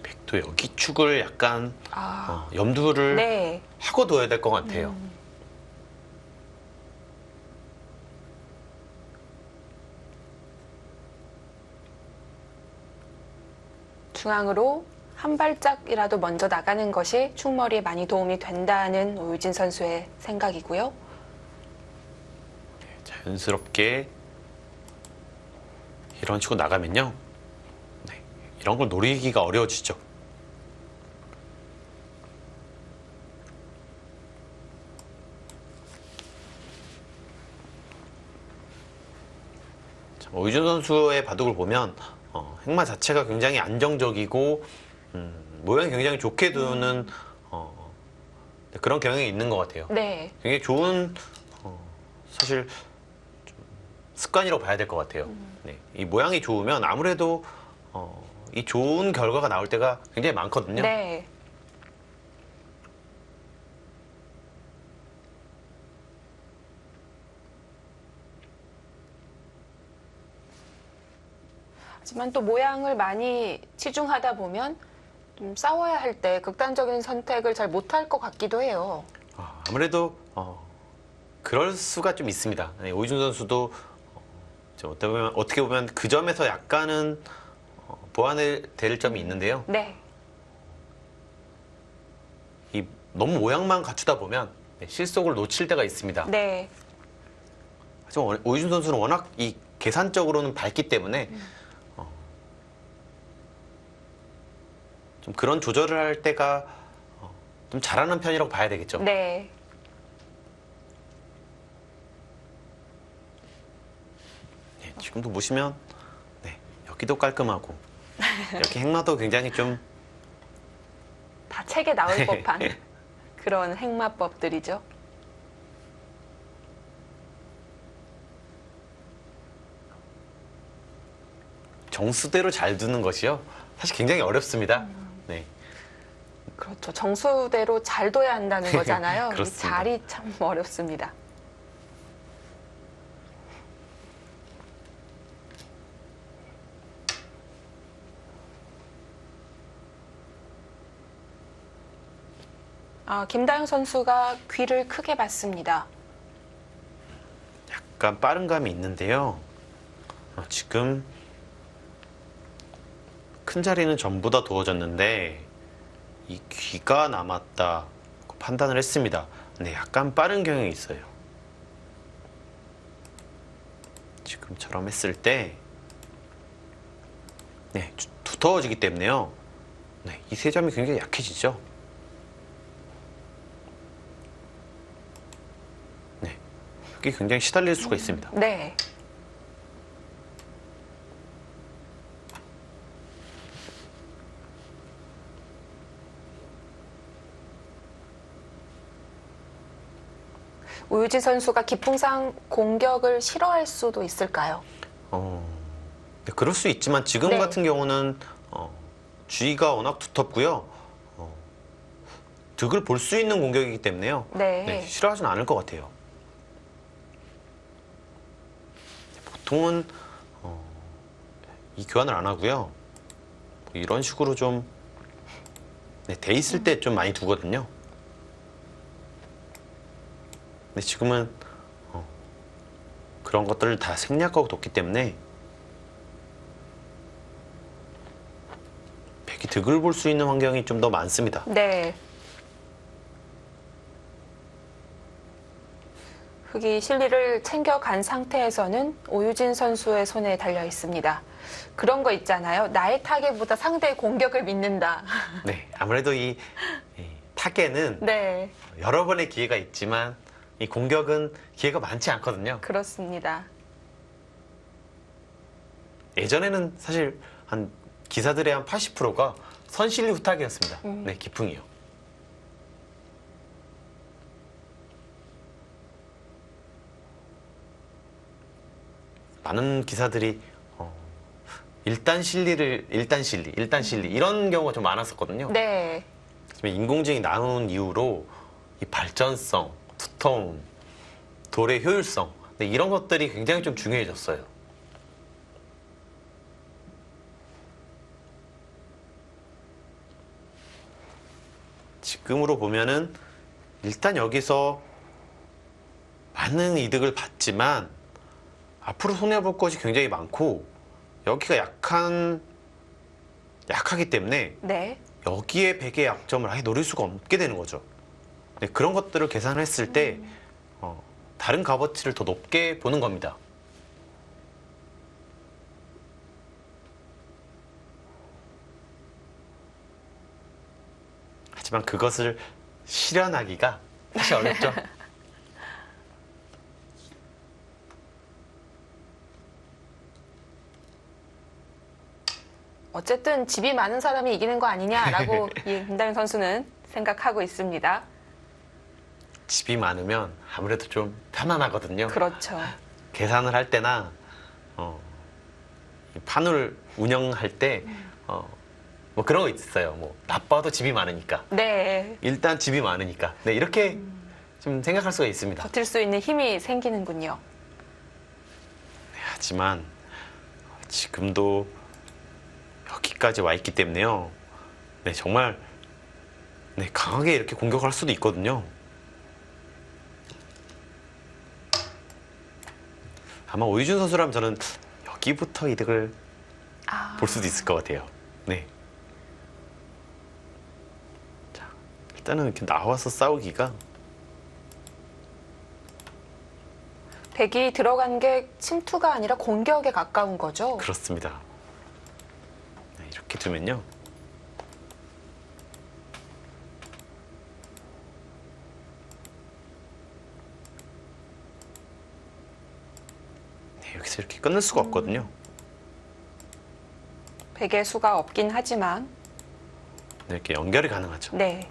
백도 여기 축을 약간 아, 염두를 네. 하고 둬야 될 것 같아요. 중앙으로 한 발짝이라도 먼저 나가는 것이 축머리에 많이 도움이 된다는 오유진 선수의 생각이고요. 자연스럽게 이런 식으로 나가면요. 네, 이런 걸 노리기가 어려워지죠. 자, 오유준 선수의 바둑을 보면 행마 자체가 굉장히 안정적이고 모양이 굉장히 좋게 두는 네, 그런 경향이 있는 것 같아요. 네. 굉장히 좋은 사실 좀 습관이라고 봐야 될 것 같아요. 네, 이 모양이 좋으면 아무래도 이 좋은 결과가 나올 때가 굉장히 많거든요. 네. 하지만 또 모양을 많이 치중하다 보면 좀 싸워야 할 때 극단적인 선택을 잘 못할 것 같기도 해요. 아무래도 그럴 수가 좀 있습니다. 네, 오이준 선수도 좀 어떻게 보면 그 점에서 약간은 보완을 될 점이 있는데요. 네. 이 너무 모양만 갖추다 보면 네, 실속을 놓칠 때가 있습니다. 네. 하지만 오이준 선수는 워낙 이 계산적으로는 밝기 때문에 좀 그런 조절을 할 때가 좀 잘하는 편이라고 봐야 되겠죠. 네. 네, 지금도 보시면 네, 여기도 깔끔하고 이렇게 행마도 굉장히 좀 다 책에 나올 법한 그런 행마법들이죠. 정수대로 잘 두는 것이요. 사실 굉장히 어렵습니다. 네. 그렇죠. 정수대로 잘 둬야 한다는 거잖아요. 이 그렇습니다. 자리 참 어렵습니다. 김다영 선수가 귀를 크게 봤습니다. 약간 빠른 감이 있는데요. 지금 큰 자리는 전부 다 두어졌는데 이 귀가 남았다 판단을 했습니다. 네, 약간 빠른 경향이 있어요. 지금처럼 했을 때 네, 두터워지기 때문에요. 네, 이 세 점이 굉장히 약해지죠. 네, 이게 굉장히 시달릴 수가 있습니다. 네. 오유지 선수가 기풍상 공격을 싫어할 수도 있을까요? 네, 그럴 수 있지만 지금 네. 같은 경우는 주위가 워낙 두텁고요. 득을 볼 수 있는 공격이기 때문에요. 네. 네, 싫어하진 않을 것 같아요. 보통은 이 교환을 안 하고요. 뭐 이런 식으로 좀 돼 있을 때 좀 많이 두거든요. 근데 지금은 그런 것들을 다 생략하고 뒀기 때문에 백이 득을 볼 수 있는 환경이 좀 더 많습니다. 네. 흑이 실리를 챙겨간 상태에서는 오유진 선수의 손에 달려 있습니다. 그런 거 있잖아요. 나의 타겟보다 상대의 공격을 믿는다. 네, 아무래도 이 타겟은 네, 여러 번의 기회가 있지만 이 공격은 기회가 많지 않거든요. 그렇습니다. 예전에는 사실 한 기사들의 한 80%가 선실리 후타기였습니다. 네, 기풍이요. 많은 기사들이 일단 실리 이런 경우가 좀 많았었거든요. 네, 지금 인공지능이 나온 이후로 이 발전성, 두터움, 돌의 효율성 네, 이런 것들이 굉장히 좀 중요해졌어요. 지금으로 보면은 일단 여기서 많은 이득을 받지만 앞으로 손해볼 것이 굉장히 많고 여기가 약하기 때문에 네. 여기에 백의 약점을 아예 노릴 수가 없게 되는 거죠. 네, 그런 것들을 계산했을 때 다른 값어치를 더 높게 보는 겁니다. 하지만 그것을 실현하기가 사실 어렵죠. 어쨌든 집이 많은 사람이 이기는 거 아니냐라고 이 김다영 선수는 생각하고 있습니다. 집이 많으면 아무래도 좀 편안하거든요. 그렇죠. 계산을 할 때나 이 판을 운영할 때 뭐 그런 거 있어요. 뭐 나빠도 집이 많으니까. 네. 일단 집이 많으니까. 네, 이렇게 좀 생각할 수가 있습니다. 버틸 수 있는 힘이 생기는군요. 네, 하지만 지금도 여기까지 와 있기 때문에요. 네, 정말 네, 강하게 이렇게 공격할 수도 있거든요. 아마 오유준 선수라면 저는 여기부터 이득을 볼 수도 있을 것 같아요. 네. 자, 일단은 이렇게 나와서 싸우기가 백이 들어간 게 침투가 아니라 공격에 가까운 거죠. 그렇습니다. 네, 이렇게 두면요. 네, 여기서 이렇게 끊을 수가 없거든요. 백의 수가 없긴 하지만 네, 이렇게 연결이 가능하죠. 네.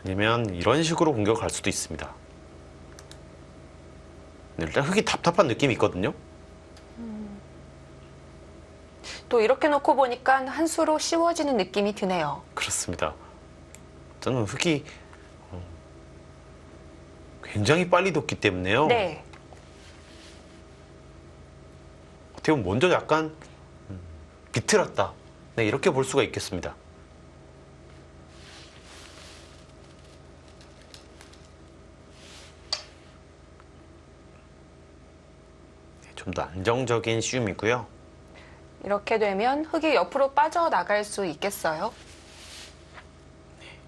아니면 이런 식으로 공격할 수도 있습니다. 네, 일단 흙이 답답한 느낌이 있거든요. 또 이렇게 놓고 보니까 한 수로 쉬워지는 느낌이 드네요. 그렇습니다. 저는 흙이 굉장히 빨리 돋기 때문에요. 네. 어떻게 보면 먼저 약간 비틀었다. 네, 이렇게 볼 수가 있겠습니다. 좀 더 안정적인 시움이고요. 이렇게 되면 흙이 옆으로 빠져나갈 수 있겠어요?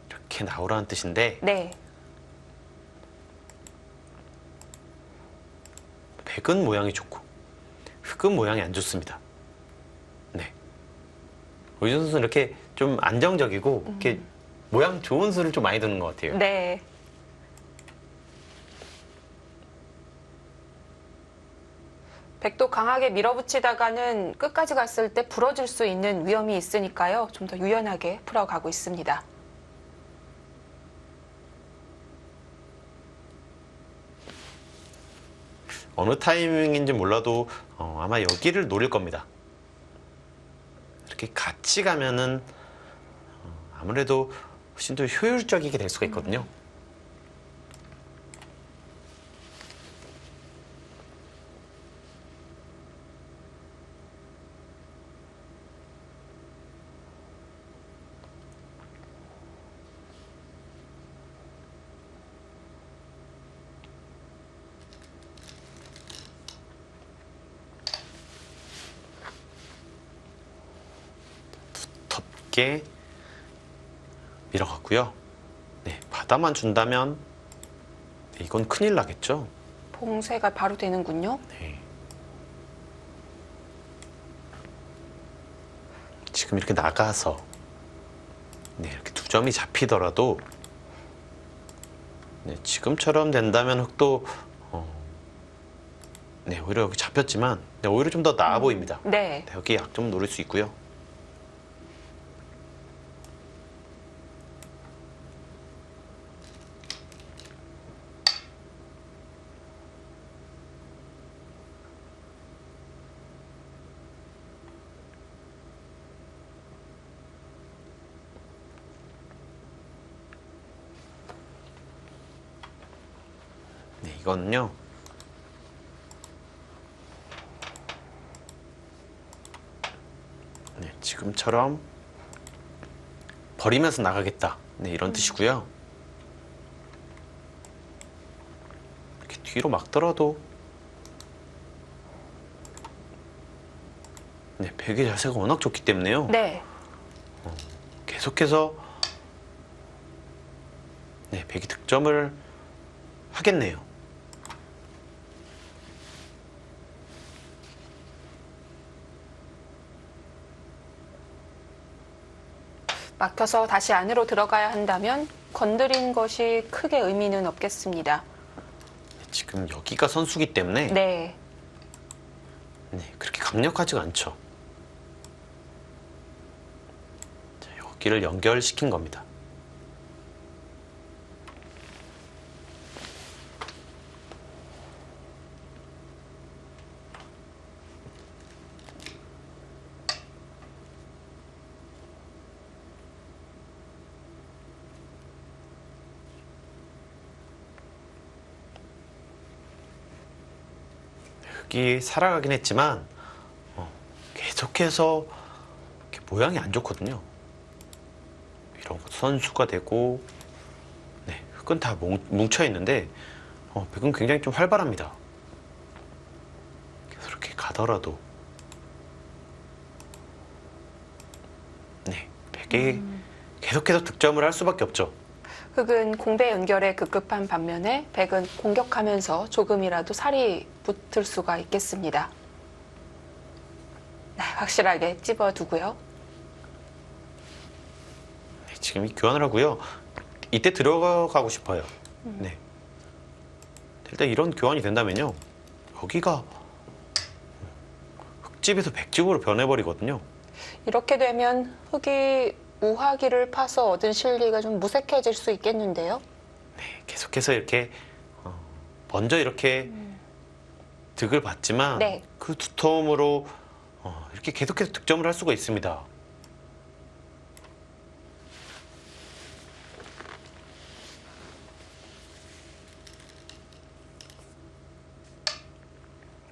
이렇게 나오라는 뜻인데 네. 백은 모양이 좋고 흙은 모양이 안 좋습니다. 네. 오유준 선수는 이렇게 좀 안정적이고 이렇게 모양 좋은 수를 좀 많이 두는 것 같아요. 네. 백도 강하게 밀어붙이다가는 끝까지 갔을 때 부러질 수 있는 위험이 있으니까요. 좀 더 유연하게 풀어가고 있습니다. 어느 타이밍인지 몰라도 아마 여기를 노릴 겁니다. 이렇게 같이 가면은 아무래도 훨씬 더 효율적이게 될 수가 있거든요. 덥게 밀어갔고요. 네, 바다만 준다면 네, 이건 큰일 나겠죠. 봉쇄가 바로 되는군요. 네. 지금 이렇게 나가서 네, 이렇게 두 점이 잡히더라도 네, 지금처럼 된다면 흑도 네, 오히려 여기 잡혔지만 네, 오히려 좀 더 나아 보입니다. 네. 네, 여기 약점 노릴 수 있고요. 네, 이거는요. 네, 지금처럼 버리면서 나가겠다. 네, 이런 뜻이고요. 이렇게 뒤로 막더라도 네, 백의 자세가 워낙 좋기 때문에요. 네. 계속해서 네, 백이 득점을 하겠네요. 막혀서 다시 안으로 들어가야 한다면 건드린 것이 크게 의미는 없겠습니다. 지금 여기가 선수기 때문에 네. 네, 그렇게 강력하지가 않죠. 자, 여기를 연결시킨 겁니다. 흙이 살아가긴 했지만 계속해서 이렇게 모양이 안 좋거든요. 이런 것 선수가 되고 네, 흙은 다 뭉쳐 있는데 백은 굉장히 좀 활발합니다. 계속 이렇게 가더라도 네, 백이 계속해서 득점을 할 수밖에 없죠. 흑은 공배 연결에 급급한 반면에 백은 공격하면서 조금이라도 살이 붙을 수가 있겠습니다. 네, 확실하게 찝어두고요. 네, 지금 이 교환을 하고요. 이때 들어가고 싶어요. 네. 일단 이런 교환이 된다면요. 여기가 흑집에서 백집으로 변해버리거든요. 이렇게 되면 흑이 우하기를 파서 얻은 실리가 좀 무색해질 수 있겠는데요. 네, 계속해서 이렇게 먼저 이렇게 득을 받지만 네. 그 두터움으로 이렇게 계속해서 득점을 할 수가 있습니다.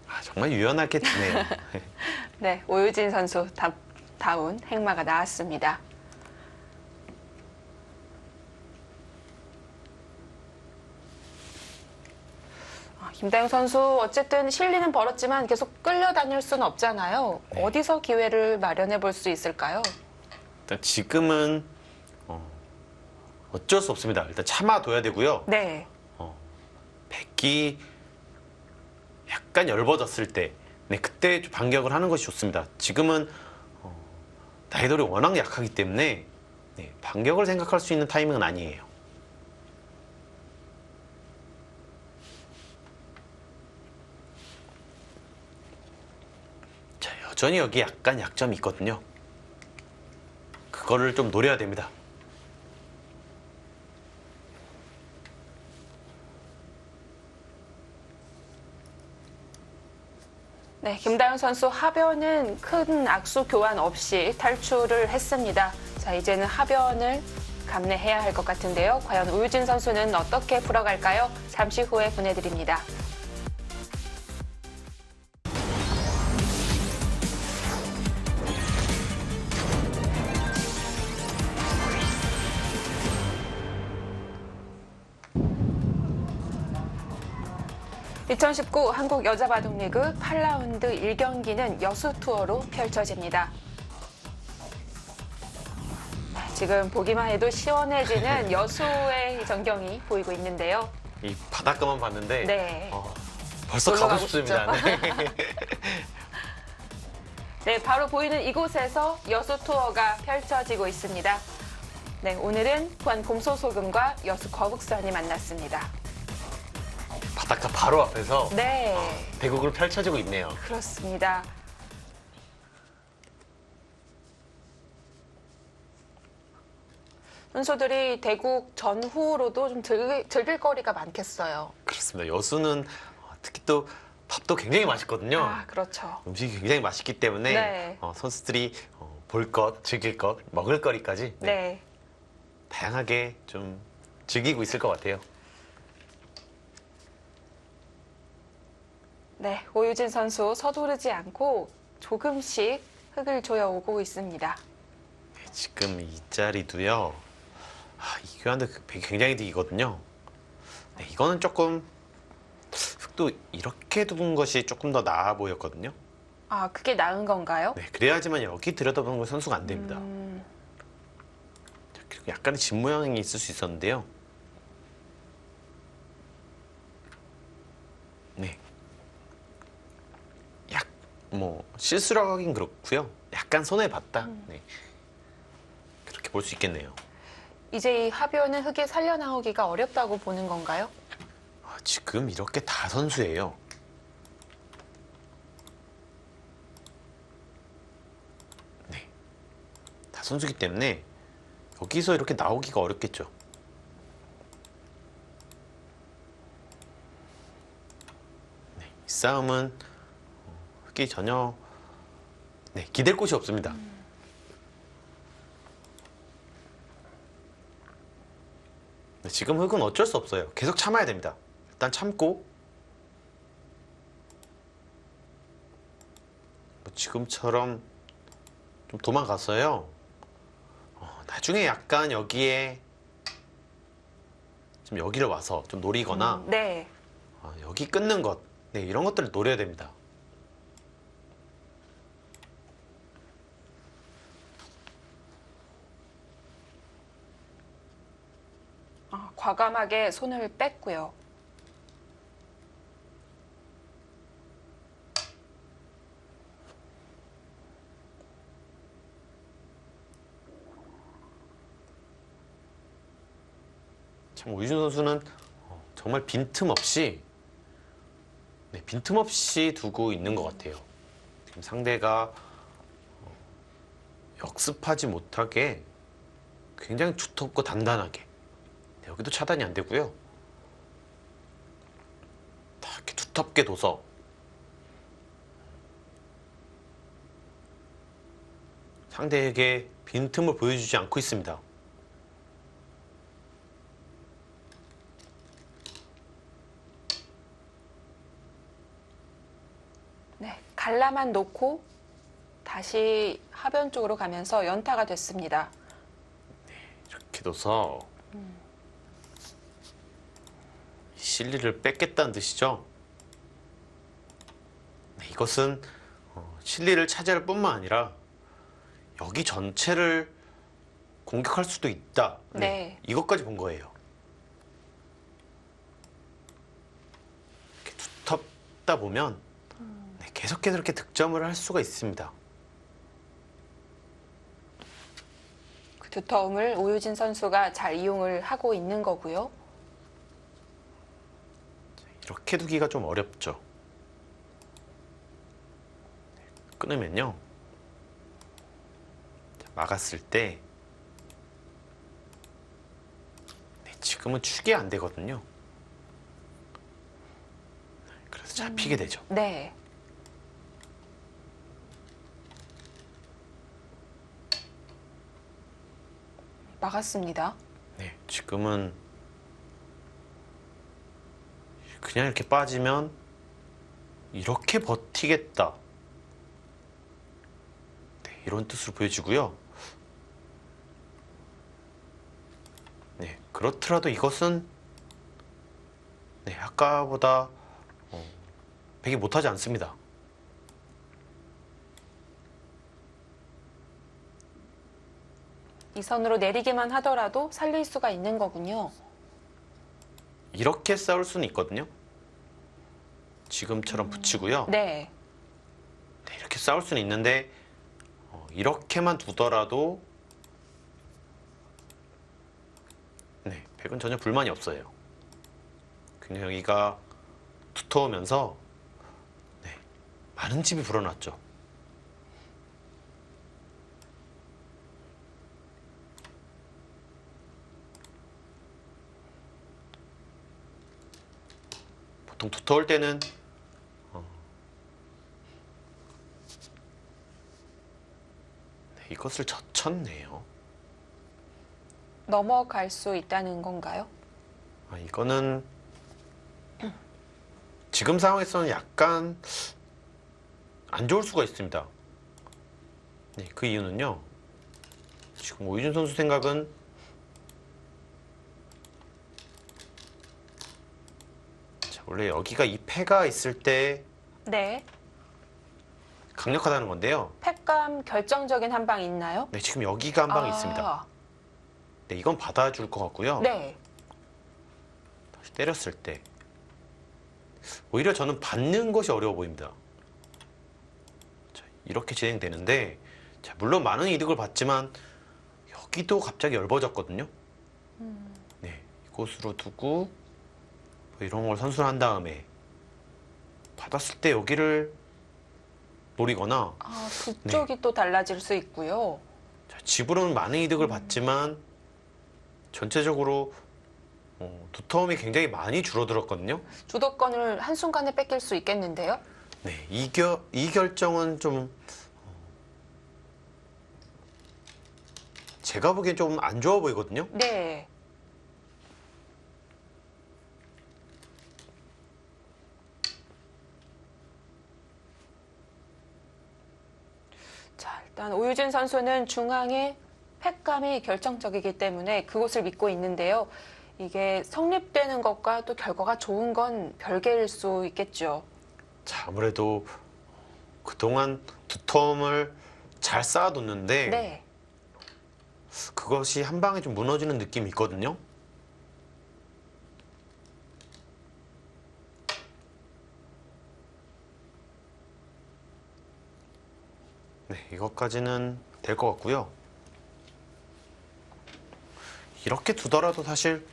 아, 정말 유연하게 되네요. 네, 오유진 선수 다운 행마가 나왔습니다. 김다영 선수 어쨌든 실리는 벌었지만 계속 끌려다닐 수는 없잖아요. 네. 어디서 기회를 마련해 볼 수 있을까요? 일단 지금은 어쩔 수 없습니다. 일단 참아둬야 되고요. 네. 백이 약간 열버졌을 때, 네, 그때 좀 반격을 하는 것이 좋습니다. 지금은 나이돌이 워낙 약하기 때문에 네, 반격을 생각할 수 있는 타이밍은 아니에요. 자, 여전히 여기 약간 약점이 있거든요. 그거를 좀 노려야 됩니다. 네, 김다영 선수 하변은 큰 악수 교환 없이 탈출을 했습니다. 자, 이제는 하변을 감내해야 할 것 같은데요. 과연 오유진 선수는 어떻게 풀어갈까요? 잠시 후에 보내드립니다. (2019) 한국 여자바둑리그 8라운드 1경기는 여수 투어로 펼쳐집니다. 지금 보기만 해도 시원해지는 여수의 전경이 보이고 있는데요. 이 바닷가만 봤는데 네. 벌써 놀러 가고 가고 싶습니다. 네. 네, 바로 보이는 이곳에서 여수 투어가 펼쳐지고 있습니다. 네, 오늘은 부안 곰소소금과 여수 거북선이 만났습니다. 바닷가 바로 앞에서 네, 대국으로 펼쳐지고 있네요. 그렇습니다. 선수들이 대국 전후로도 좀 즐길 거리가 많겠어요. 그렇습니다. 여수는 특히 또 밥도 굉장히 맛있거든요. 아, 그렇죠. 음식이 굉장히 맛있기 때문에 네. 선수들이 볼 것, 즐길 것, 먹을 거리까지 네. 다양하게 좀 즐기고 있을 것 같아요. 네, 오유진 선수 서두르지 않고 조금씩 흙을 조여오고 있습니다. 네, 지금 이 자리도요. 이 교환도 굉장히 득이거든요. 네, 이거는 조금 흙도 이렇게 두은 것이 조금 더 나아 보였거든요. 아, 그게 나은 건가요? 네, 그래야지만 여기 들여다보는 건 선수가 안 됩니다. 그리고 약간의 집 모양이 있을 수 있었는데요. 네. 실수라고 하긴 그렇고요. 약간 손해 봤다. 네. 그렇게 볼 수 있겠네요. 이제 이 하변은 흙이 살려나오기가 어렵다고 보는 건가요? 지금 이렇게 다 선수예요. 네. 다 선수기 때문에 여기서 이렇게 나오기가 어렵겠죠. 네. 이 싸움은 흙이 전혀 기댈 곳이 없습니다. 지금 흙은 어쩔 수 없어요. 계속 참아야 됩니다. 일단 참고 지금처럼 좀 도망갔어요. 나중에 약간 여기에 좀 여기를 와서 좀 노리거나 네. 여기 끊는 것, 네, 이런 것들을 노려야 됩니다. 과감하게 손을 뺐고요. 참 오유진 선수는 정말 빈틈없이 두고 있는 것 같아요. 지금 상대가 역습하지 못하게 굉장히 두텁고 단단하게, 여기도 차단이 안 되고요. 다 이렇게 두텁게 둬서 상대에게 빈틈을 보여주지 않고 있습니다. 네, 갈라만 놓고 다시 하변 쪽으로 가면서 연타가 됐습니다. 이렇게 둬서 실리를 뺏겠다는 뜻이죠. 네, 이것은 실리를 차지할 뿐만 아니라 여기 전체를 공격할 수도 있다. 네. 이것까지 본 거예요. 이렇게 두텁다 보면 계속해서 이렇게 득점을 할 수가 있습니다. 그 두터움을 오유진 선수가 잘 이용을 하고 있는 거고요. 이렇게 두기가 좀 어렵죠. 끊으면요. 막았을 때 지금은 축이 안 되거든요. 그래서 잡히게 되죠. 네. 막았습니다. 네, 지금은 그냥 이렇게 빠지면 이렇게 버티겠다. 네, 이런 뜻으로 보여지고요. 네, 그렇더라도 이것은 네, 아까보다 배기 못하지 않습니다. 이 선으로 내리기만 하더라도 살릴 수가 있는 거군요. 이렇게 싸울 수는 있거든요. 지금처럼 붙이고요. 네. 네, 이렇게 싸울 수는 있는데 이렇게만 두더라도 네, 백은 전혀 불만이 없어요. 그냥 여기가 두터우면서 네, 많은 집이 불어났죠. 보통 두터울 때는 네, 이것을 젖혔네요. 넘어갈 수 있다는 건가요? 이거는 지금 상황에서는 약간 안 좋을 수가 있습니다. 네, 그 이유는요. 지금 오유준 선수 생각은 자, 원래 여기가 이 패가 있을 때 네. 강력하다는 건데요. 팩감 결정적인 한 방 있나요? 네, 지금 여기가 한 방이 있습니다. 네, 이건 받아줄 것 같고요. 네. 다시 때렸을 때 오히려 저는 받는 것이 어려워 보입니다. 자, 이렇게 진행되는데 자, 물론 많은 이득을 받지만 여기도 갑자기 넓어졌거든요. 네, 이곳으로 두고 뭐 이런 걸 선순한 다음에 받았을 때 여기를 노리거나 그쪽이 또 달라질 수 있고요. 자, 집으로는 많은 이득을 받지만 전체적으로 두터움이 굉장히 많이 줄어들었거든요. 주도권을 한순간에 뺏길 수 있겠는데요? 네, 이 결정은 좀 제가 보기엔 좀 안 좋아 보이거든요. 네. 자, 일단 오유진 선수는 중앙에 팩감이 결정적이기 때문에 그곳을 믿고 있는데요. 이게 성립되는 것과 또 결과가 좋은 건 별개일 수 있겠죠. 자, 아무래도 그동안 두텀을 잘 쌓아뒀는데 네. 그것이 한 방에 좀 무너지는 느낌이 있거든요. 네, 이것까지는 될 것 같고요. 이렇게 두더라도 사실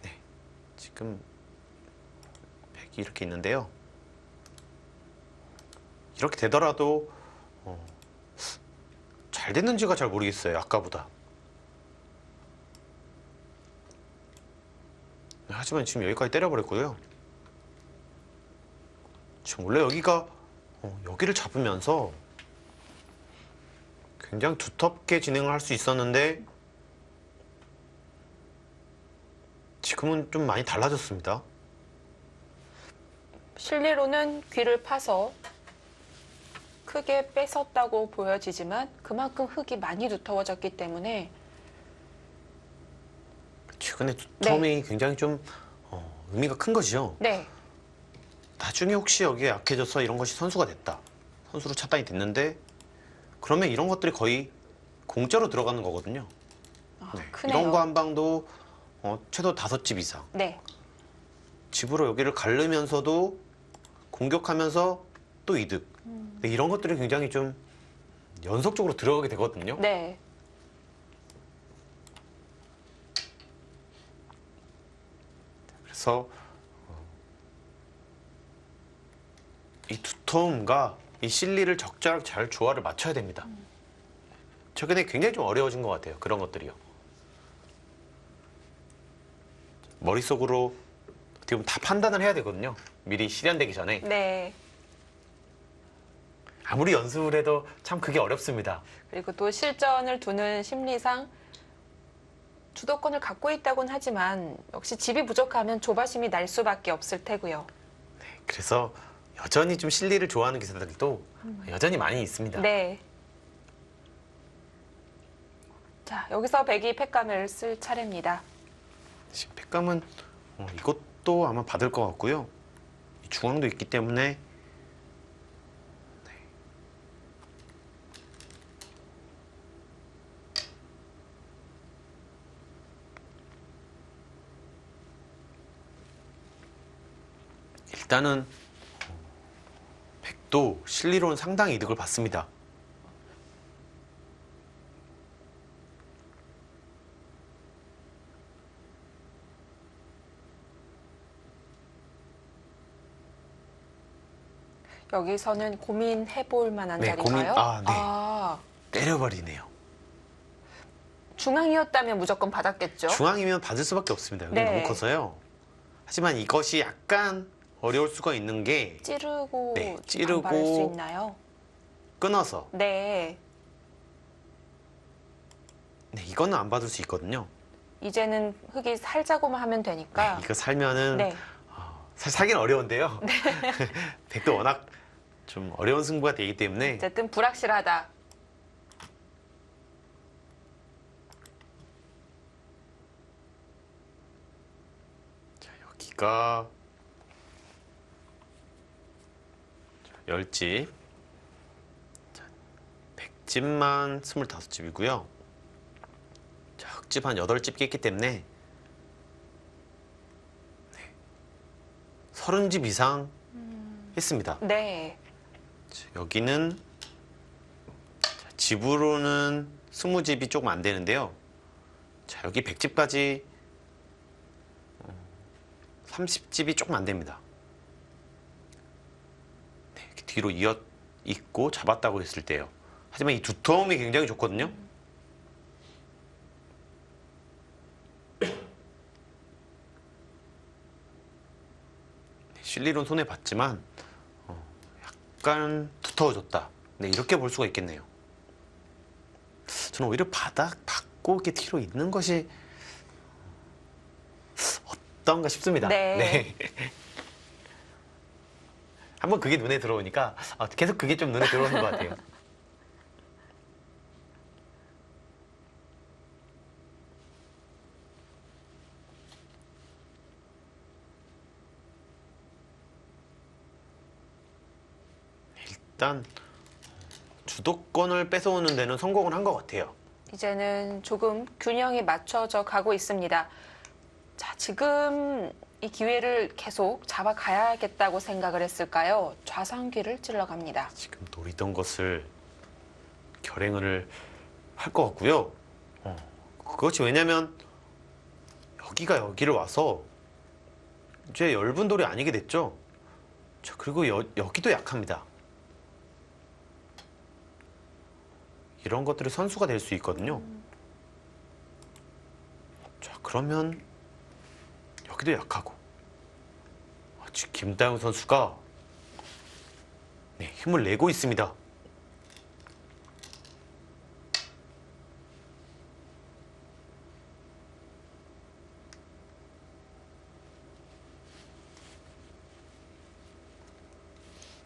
네, 지금 백이 이렇게 있는데요. 이렇게 되더라도 잘 됐는지가 잘 모르겠어요. 아까보다. 하지만 지금 여기까지 때려버렸고요. 지금 원래 여기가 여기를 잡으면서 굉장히 두텁게 진행을 할 수 있었는데 지금은 좀 많이 달라졌습니다. 실리로는 귀를 파서 크게 뺏었다고 보여지지만 그만큼 흙이 많이 두터워졌기 때문에 최근에 두텀이 굉장히 좀 의미가 큰 것이죠. 네. 나중에 혹시 여기에 약해져서 이런 것이 선수가 됐다. 선수로 차단이 됐는데 그러면 이런 것들이 거의 공짜로 들어가는 거거든요. 네. 크네요. 이런 거 한 방도 최소 5집 이상. 네. 집으로 여기를 가르면서도 공격하면서 또 이득. 근데 이런 것들이 굉장히 좀 연속적으로 들어가게 되거든요. 네. 그래서 이 두터움과 이 실리를 적절하게 잘 조화를 맞춰야 됩니다. 최근에 굉장히 좀 어려워진 것 같아요. 그런 것들이요. 머릿속으로 어떻게 보면 다 판단을 해야 되거든요. 미리 실현되기 전에. 네. 아무리 연습을 해도 참 그게 어렵습니다. 그리고 또 실전을 두는 심리상 주도권을 갖고 있다고는 하지만 역시 집이 부족하면 조바심이 날 수밖에 없을 테고요. 그래서 여전히 좀 실리를 좋아하는 기사들도 여전히 많이 있습니다. 네. 자, 여기서 백이 팩감을 쓸 차례입니다. 지금 팩감은 이것도 아마 받을 것 같고요. 이 중앙도 있기 때문에 일단은 백도 실리로는 상당히 이득을 받습니다. 여기서는 고민해볼 만한 네, 자리인가요? 네. 아, 때려버리네요. 중앙이었다면 무조건 받았겠죠? 중앙이면 받을 수밖에 없습니다. 여기 네. 너무 커서요. 하지만 이것이 약간 어려울 수가 있는 게 찌르고 네, 안 찌르고 바를 수 있나요? 끊어서 네. 네, 이거는 안 받을 수 있거든요. 이제는 흙이 살자고만 하면 되니까. 이거 살면은 네. 사긴 어려운데요. 백도 워낙 좀 어려운 승부가 되기 때문에 어쨌든 불확실하다. 자, 여기가 10집, 100집만 25집이고요. 자, 흑집 한 8집 깼기 때문에 30집 이상 했습니다. 네. 자, 여기는 자, 집으로는 20집이 조금 안 되는데요. 자, 여기 100집까지 30집이 조금 안 됩니다. 네, 이렇게 뒤로 이어 있고 잡았다고 했을 때요. 하지만 이 두터움이 굉장히 좋거든요. 네, 실리론 손해 봤지만 약간 두터워졌다. 네, 이렇게 볼 수가 있겠네요. 저는 오히려 받고 이렇게 뒤로 있는 것이 어떤가 싶습니다. 네. 한번 그게 눈에 들어오니까 계속 그게 좀 눈에 들어오는 것 같아요. 일단 주도권을 뺏어오는 데는 성공을 한 것 같아요. 이제는 조금 균형이 맞춰져 가고 있습니다. 자, 지금 이 기회를 계속 잡아가야겠다고 생각을 했을까요? 좌상귀를 찔러갑니다. 지금 노리던 것을 결행을 할 것 같고요. 그것이 왜냐면 여기가 여기를 와서 이제 엷은 돌이 아니게 됐죠. 자, 그리고 여기도 약합니다. 이런 것들이 선수가 될 수 있거든요. 자, 그러면 여기도 약하고 지금 김다영 선수가 네, 힘을 내고 있습니다.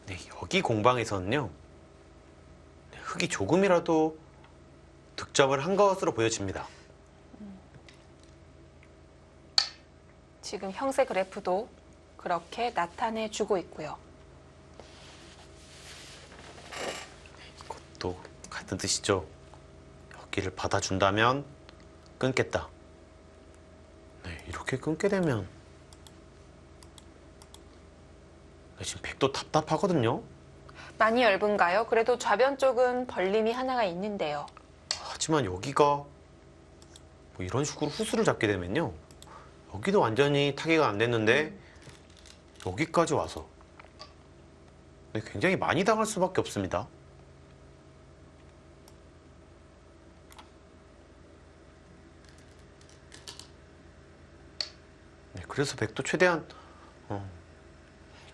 네, 여기 공방에서는요, 네, 흙이 조금이라도 득점을 한 것으로 보여집니다. 지금 형세 그래프도 그렇게 나타내 주고 있고요. 이것도 같은 뜻이죠. 여기를 받아준다면 끊겠다. 네, 이렇게 끊게 되면 지금 백도 답답하거든요. 많이 얇은가요? 그래도 좌변 쪽은 벌림이 하나가 있는데요. 하지만 여기가 뭐 이런 식으로 후수를 잡게 되면요, 여기도 완전히 타개가 안 됐는데 여기까지 와서 네, 굉장히 많이 당할 수밖에 없습니다. 네, 그래서 백도 최대한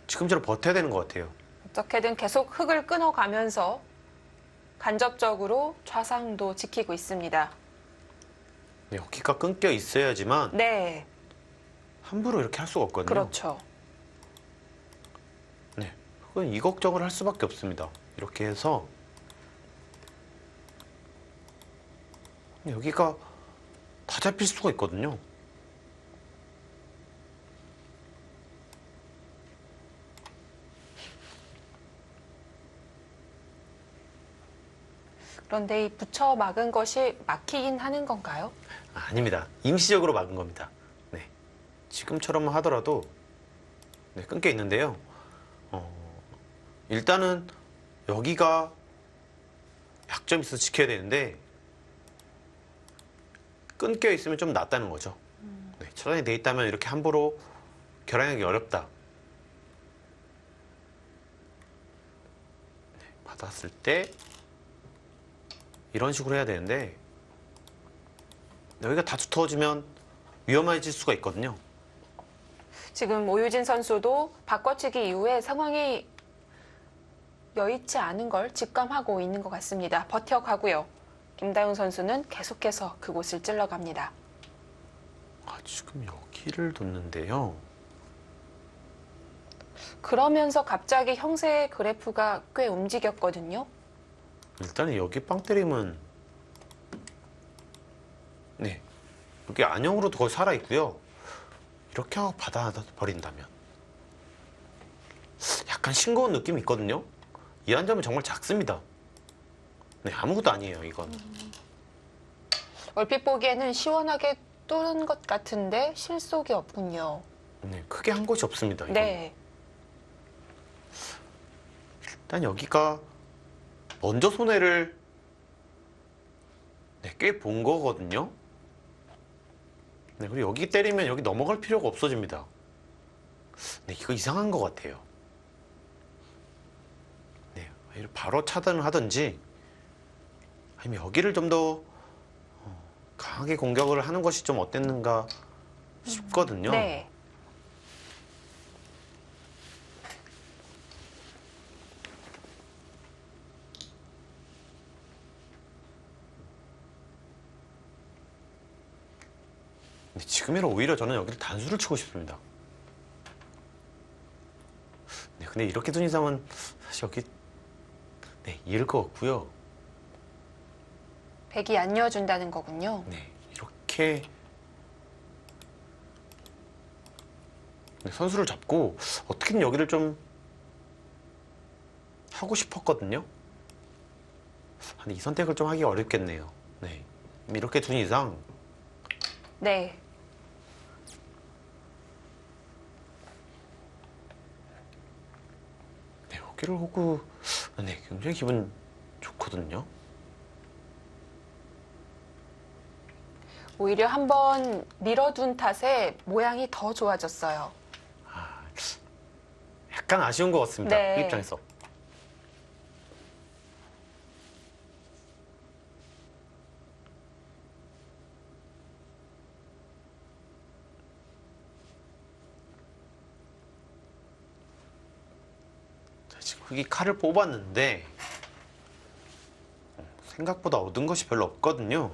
지금처럼 버텨야 되는 것 같아요. 어떻게든 계속 흙을 끊어가면서 간접적으로 좌상도 지키고 있습니다. 네, 여기가 끊겨 있어야지만 네, 함부로 이렇게 할 수가 없거든요. 그렇죠. 네, 흙은 이걱저걱 할 수밖에 없습니다. 이렇게 해서 여기가 다 잡힐 수가 있거든요. 그런데 이 붙여 막은 것이 막히긴 하는 건가요? 아닙니다. 임시적으로 막은 겁니다. 네, 지금처럼 하더라도 네, 끊겨 있는데요. 일단은 여기가 약점이 있어서 지켜야 되는데 끊겨 있으면 좀 낫다는 거죠. 네, 차단이 돼 있다면 이렇게 함부로 결항하기 어렵다. 네, 받았을 때 이런 식으로 해야 되는데 여기가 다 두터워지면 위험해질 수가 있거든요. 지금 오유진 선수도 바꿔치기 이후에 상황이 여의치 않은 걸 직감하고 있는 것 같습니다. 버텨가고요. 김다영 선수는 계속해서 그곳을 찔러갑니다. 지금 여기를 뒀는데요. 그러면서 갑자기 형세의 그래프가 꽤 움직였거든요. 일단은 여기 빵 때림은 네, 여기 안형으로도 거의 살아있고요. 이렇게 하고 받아버린다면 약간 싱거운 느낌이 있거든요. 이 한 점은 정말 작습니다. 네, 아무것도 아니에요 이건. 얼핏 보기에는 시원하게 뚫은 것 같은데 실속이 없군요. 네, 크게 한 것이 없습니다. 이건. 네, 일단 여기가 먼저 손해를 네, 꽤 본 거거든요. 네, 그리고 여기 때리면 여기 넘어갈 필요가 없어집니다. 네, 이거 이상한 것 같아요. 네, 바로 차단을 하든지 아니면 여기를 좀 더 강하게 공격을 하는 것이 좀 어땠는가 싶거든요. 네. 근데 지금이라 오히려 저는 여기를 단수를 치고 싶습니다. 네, 근데 이렇게 둔 이상은 사실 여기 네, 이을 것 같고요. 백이 안 이어준다는 거군요. 네, 이렇게 네, 선수를 잡고 어떻게든 여기를 좀 하고 싶었거든요. 근데 이 선택을 좀 하기 어렵겠네요. 네, 이렇게 둔 이상 네. 네, 여기를 호구 네, 굉장히 기분 좋거든요. 오히려 한번 밀어둔 탓에 모양이 더 좋아졌어요. 약간 아쉬운 것 같습니다. 네. 그 입장에서. 자, 지금 흑이 칼을 뽑았는데 생각보다 얻은 것이 별로 없거든요.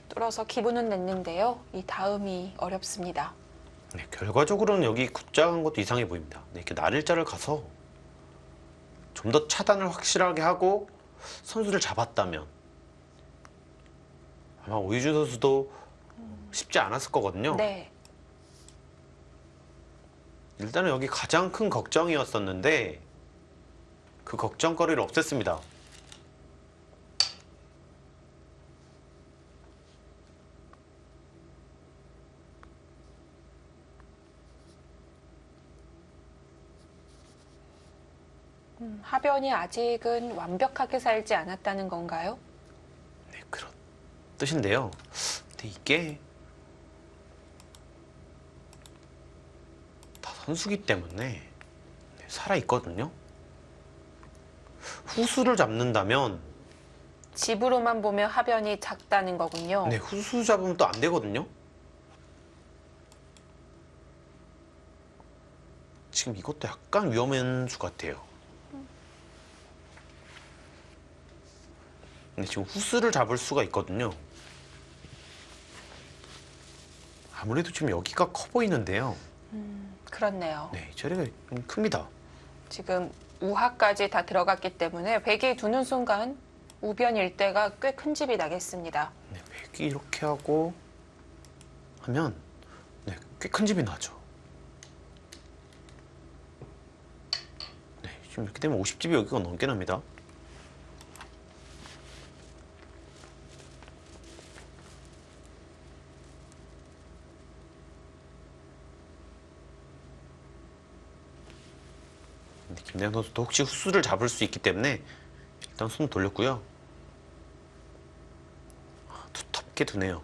뚫어서 기분은 냈는데요. 이 다음이 어렵습니다. 네, 결과적으로는 여기 굿작은 것도 이상해 보입니다. 네, 이렇게 날일자를 가서 좀 더 차단을 확실하게 하고 선수를 잡았다면 아마 오유준 선수도 쉽지 않았을 거거든요. 네. 일단은 여기 가장 큰 걱정이었었는데 그 걱정거리를 없앴습니다. 하변이 아직은 완벽하게 살지 않았다는 건가요? 네, 그런 뜻인데요. 근데 이게 다 선수기 때문에 네, 살아있거든요. 후수를 잡는다면 집으로만 보면 하변이 작다는 거군요. 네, 후수 잡으면 또 안 되거든요. 지금 이것도 약간 위험한 수 같아요. 근데 지금 후스를 잡을 수가 있거든요. 아무래도 지금 여기가 커 보이는데요. 그렇네요. 네, 이 자리가 좀 큽니다. 지금 우하까지 다 들어갔기 때문에 백이 두는 순간 우변 일대가 꽤 큰 집이 나겠습니다. 네, 백이 이렇게 하고 하면 네, 꽤 큰 집이 나죠. 네, 지금 이렇게 되면 50집이 여기가 넘게 납니다. 근데 김대현 선수도 혹시 후수를 잡을 수 있기 때문에 일단 손 돌렸고요. 두텁게 두네요.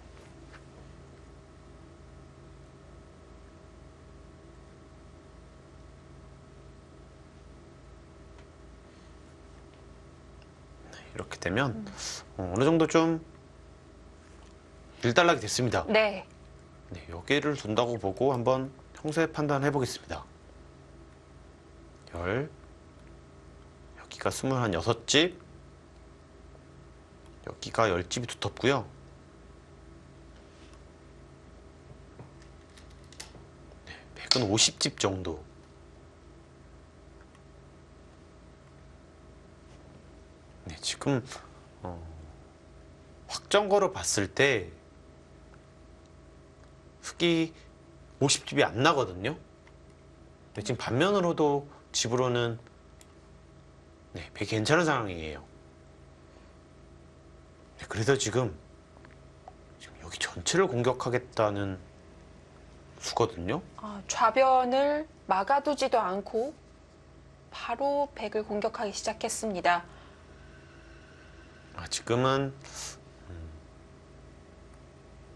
네, 이렇게 되면 어느 정도 좀 일단락이 됐습니다. 네. 네, 여기를 둔다고 보고 한번 형세 판단해 보겠습니다. 여기가 26집, 여기가 10집이 두텁고요. 네, 백은 50집 정도. 네, 지금 확정거로 봤을 때 흙이 50집이 안 나거든요. 근데 지금 반면으로도 집으로는 네, 되게 괜찮은 상황이에요. 네, 그래서 지금 여기 전체를 공격하겠다는 수거든요. 좌변을 막아두지도 않고 바로 백을 공격하기 시작했습니다. 지금은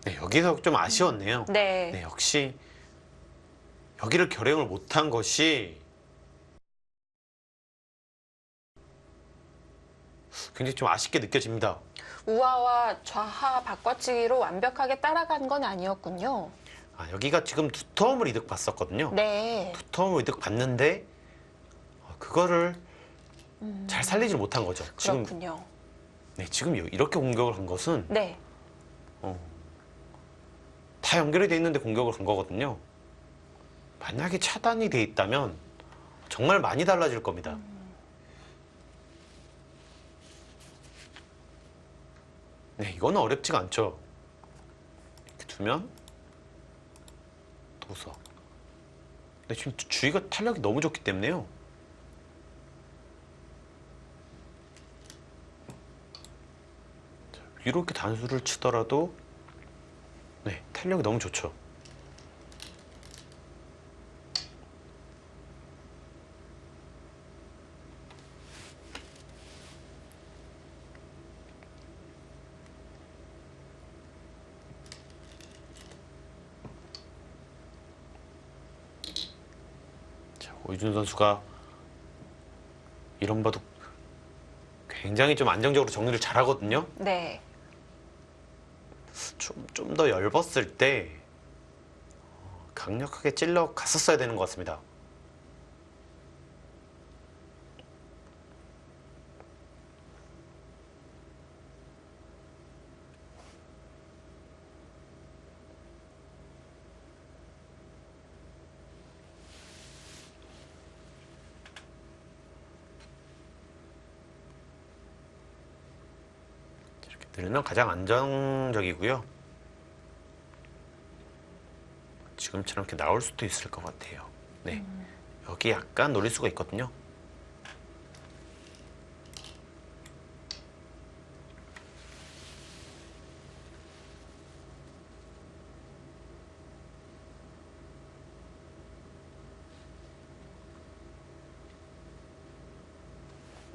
네, 여기서 좀 아쉬웠네요. 네. 네, 역시 여기를 결행을 못한 것이 굉장히 좀 아쉽게 느껴집니다. 우하와 좌하 바꿔치기로 완벽하게 따라간 건 아니었군요. 여기가 지금 두터움을 이득 봤었거든요. 네. 두터움을 이득 봤는데 그거를 잘 살리지 못한 거죠. 지금 그렇군요. 네, 지금 이렇게 공격을 한 것은 네. 다 연결이 돼 있는데 공격을 한 거거든요. 만약에 차단이 돼 있다면 정말 많이 달라질 겁니다. 네, 이거는 어렵지가 않죠. 이렇게 두면 도서. 근데 지금 주위가 탄력이 너무 좋기 때문에요. 자, 위로 이렇게 단수를 치더라도 네, 탄력이 너무 좋죠. 자, 오유준 선수가 이런 바둑 굉장히 좀 안정적으로 정리를 잘하거든요. 네. 좀 더 얇았을 때 강력하게 찔러 갔었어야 되는 것 같습니다. 이렇게 들으면 가장 안정적이고요. 지금처럼 이렇게 나올 수도 있을 것 같아요. 네, 여기 약간 노릴 수가 있거든요.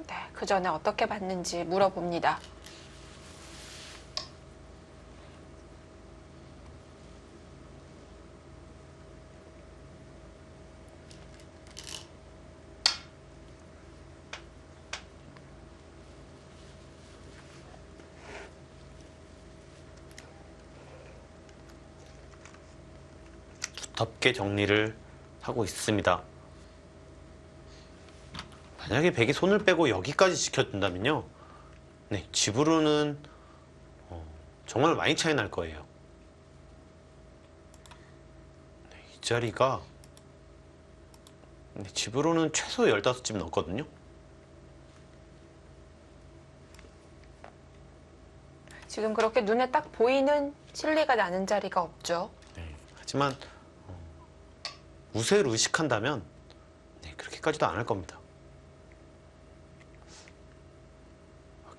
네. 그 전에 어떻게 봤는지 물어봅니다. 두텁게 정리를 하고 있습니다. 만약에 백이 손을 빼고 여기까지 지켜준다면요. 네, 집으로는 정말 많이 차이 날 거예요. 네, 이 자리가 네, 집으로는 최소 15집 넘거든요. 지금 그렇게 눈에 딱 보이는 실리가 나는 자리가 없죠. 네, 하지만 우세를 의식한다면 네, 그렇게까지도 안 할 겁니다.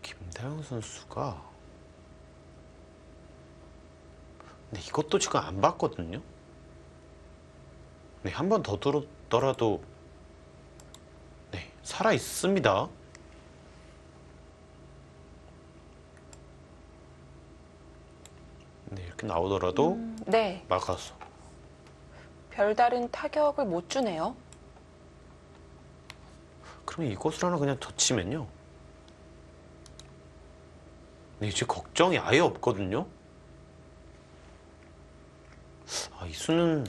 김다영 선수가 네, 이것도 지금 안 봤거든요. 네, 한 번 더 들었더라도 네, 살아 있습니다. 네, 이렇게 나오더라도 네, 막았어. 별다른 타격을 못 주네요. 그러면 이것을 하나 그냥 더 치면요. 네, 이제 걱정이 아예 없거든요. 아, 이 수는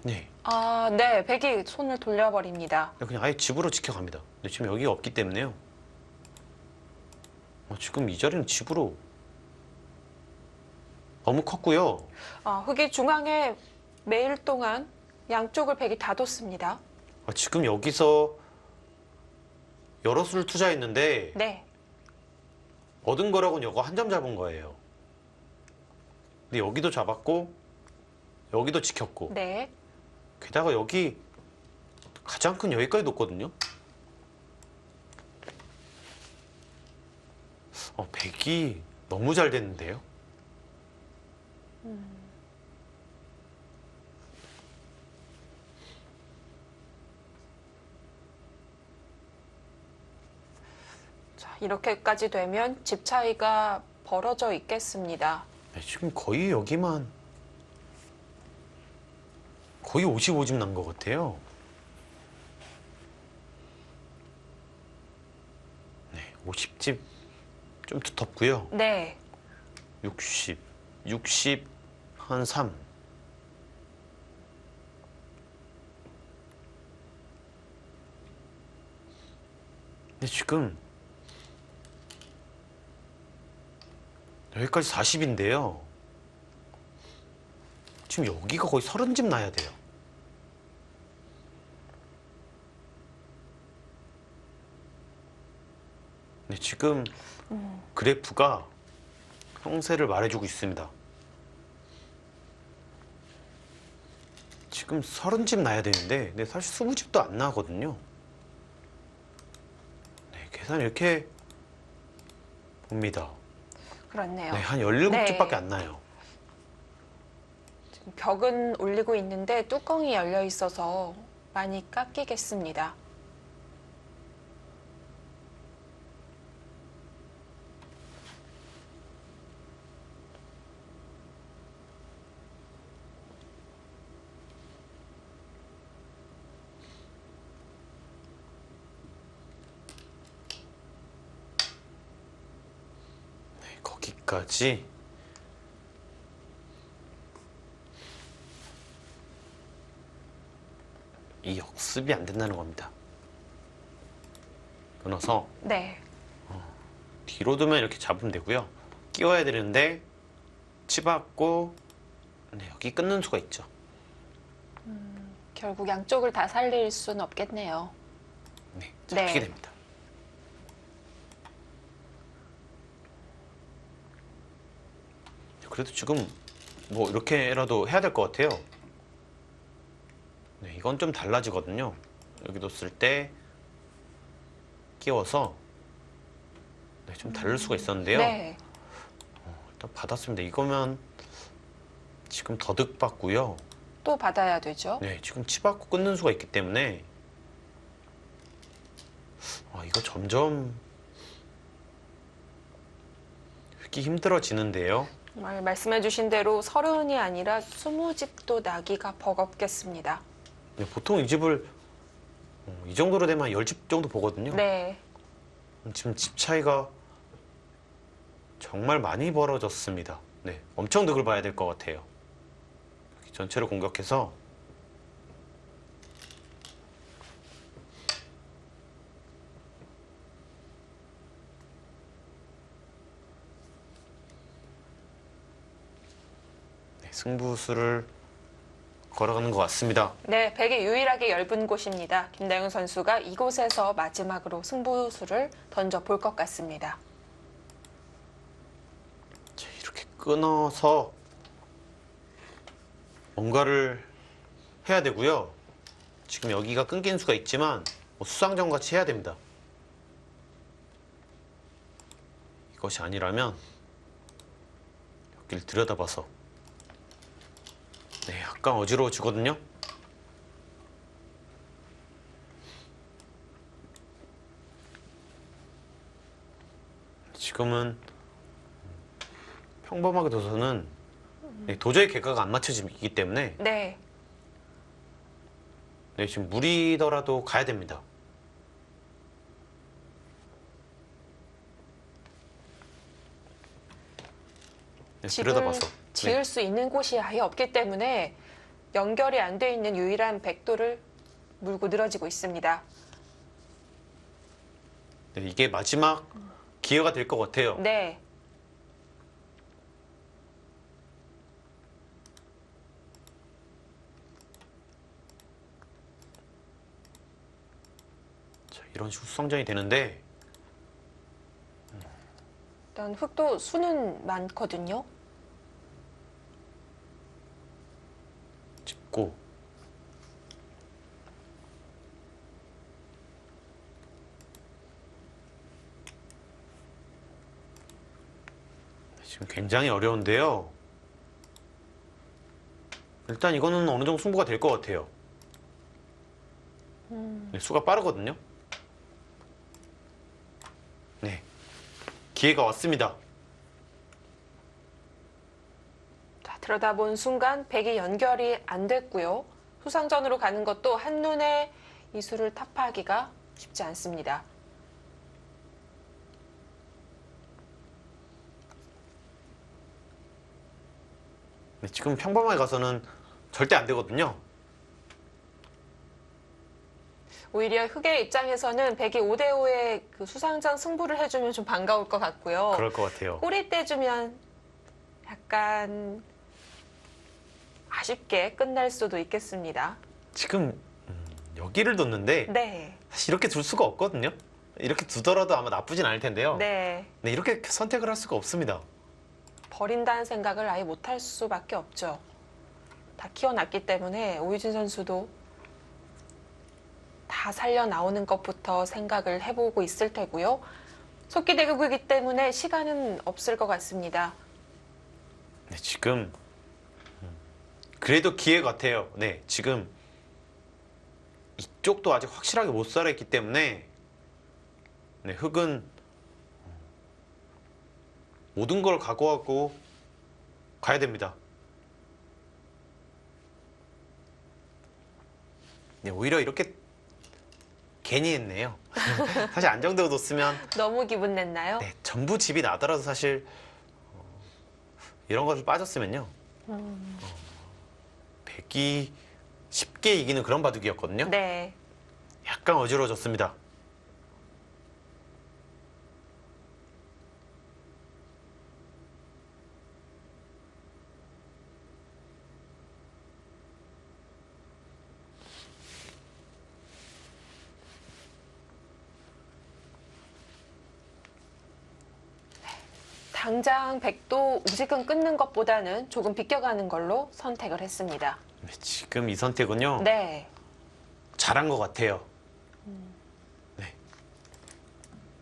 네, 아, 네, 백이 손을 돌려버립니다. 그냥 아예 집으로 지켜갑니다. 근데 지금 여기가 없기 때문에요. 지금 이 자리는 집으로 너무 컸고요. 흙이 중앙에 매일 동안 양쪽을 백이 다 뒀습니다. 지금 여기서 여러 수를 투자했는데 네, 얻은 거라고는 이거 한 점 잡은 거예요. 근데 여기도 잡았고 여기도 지켰고 네. 게다가 여기 가장 큰 여기까지 뒀거든요. 백이 너무 잘 됐는데요. 자, 이렇게까지 되면 집 차이가 벌어져 있겠습니다. 네, 지금 거의 여기만 거의 55집 난 것 같아요. 네, 50집 좀 두텁고요. 네, 60 한 3. 근데 지금 여기까지 40인데요. 지금 여기가 거의 30집 나야 돼요. 네, 지금 그래프가 형세를 말해주고 있습니다. 지금 30집 나야 되는데 근데 사실 20집도 안 나거든요. 네, 계산 이렇게 봅니다. 그렇네요. 네, 한 17집밖에 네. 안 나요. 지금 벽은 올리고 있는데 뚜껑이 열려 있어서 많이 깎이겠습니다. 네, 거기까지 이 역습이 안 된다는 겁니다. 끊어서 네, 뒤로 두면 이렇게 잡으면 되고요. 끼워야 되는데 치받고 네, 여기 끊는 수가 있죠. 결국 양쪽을 다 살릴 수는 없겠네요. 네, 잡히게 네. 됩니다. 그래도 지금 뭐 이렇게라도 해야 될 것 같아요. 네, 이건 좀 달라지거든요. 여기 뒀을 때 끼워서 네, 좀 다를 수가 있었는데요. 네, 일단 받았습니다. 이거면 지금 더득 받고요. 또 받아야 되죠. 네, 지금 치받고 끊는 수가 있기 때문에 이거 점점 흙이 힘들어지는데요. 정말 말씀해주신 대로 30이 아니라 20집도 나기가 버겁겠습니다. 네, 보통 이 집을 이 정도로 되면 10집 정도 보거든요. 네, 지금 집 차이가 정말 많이 벌어졌습니다. 네, 엄청 득을 봐야 될 것 같아요. 여기 전체를 공격해서 승부수를 걸어가는 것 같습니다. 네, 백이 유일하게 엷은 곳입니다. 김다영 선수가 이곳에서 마지막으로 승부수를 던져볼 것 같습니다. 자, 이렇게 끊어서 뭔가를 해야 되고요. 지금 여기가 끊긴 수가 있지만 뭐 수상전 같이 해야 됩니다. 이것이 아니라면 여기를 들여다봐서 네, 약간 어지러워지거든요. 지금은 평범하게 둬서는 네, 도저히 객가가 안 맞춰지기 때문에 네, 네, 지금 무리더라도 가야 됩니다. 네, 집을 들여다봐서 지을 네, 수 있는 곳이 아예 없기 때문에 연결이 안 돼 있는 유일한 백도를 물고 늘어지고 있습니다. 네, 이게 마지막 기회가 될 것 같아요. 네, 자, 이런 식으로 수성전이 되는데 일단 흑도 수는 많거든요. 짚고 지금 굉장히 어려운데요. 일단 이거는 어느 정도 승부가 될 것 같아요. 네, 수가 빠르거든요. 네, 기회가 왔습니다. 자, 들여다본 순간 백이 연결이 안 됐고요. 수상전으로 가는 것도 한눈에 이 수를 타파하기가 쉽지 않습니다. 네, 지금 평범하게 가서는 절대 안 되거든요. 오히려 흑의 입장에서는 백이 5대5의 그 수상전 승부를 해주면 좀 반가울 것 같고요. 그럴 것 같아요. 꼬리 떼주면 약간 아쉽게 끝날 수도 있겠습니다. 지금 여기를 뒀는데 네, 사실 이렇게 둘 수가 없거든요. 이렇게 두더라도 아마 나쁘진 않을 텐데요. 네. 네, 이렇게 선택을 할 수가 없습니다. 버린다는 생각을 아예 못할 수밖에 없죠. 다 키워놨기 때문에 오유진 선수도 다 살려 나오는 것부터 생각을 해보고 있을 테고요. 속기 대국이기 때문에 시간은 없을 것 같습니다. 네, 지금 그래도 기회 같아요. 네, 지금 이쪽도 아직 확실하게 못 살아있기 때문에 네, 흑은 모든 걸 각오하고 가야 됩니다. 네, 오히려 이렇게 괜히 했네요. 사실 안정되어 뒀으면 너무 기분 냈나요? 네, 전부 집이 나더라도 사실 이런 것을 빠졌으면요. 백이 쉽게 이기는 그런 바둑이었거든요. 네. 약간 어지러워졌습니다. 당장 백도 우직은 끊는 것보다는 조금 비껴가는 걸로 선택을 했습니다. 네, 지금 이 선택은요. 네. 잘한 것 같아요. 네.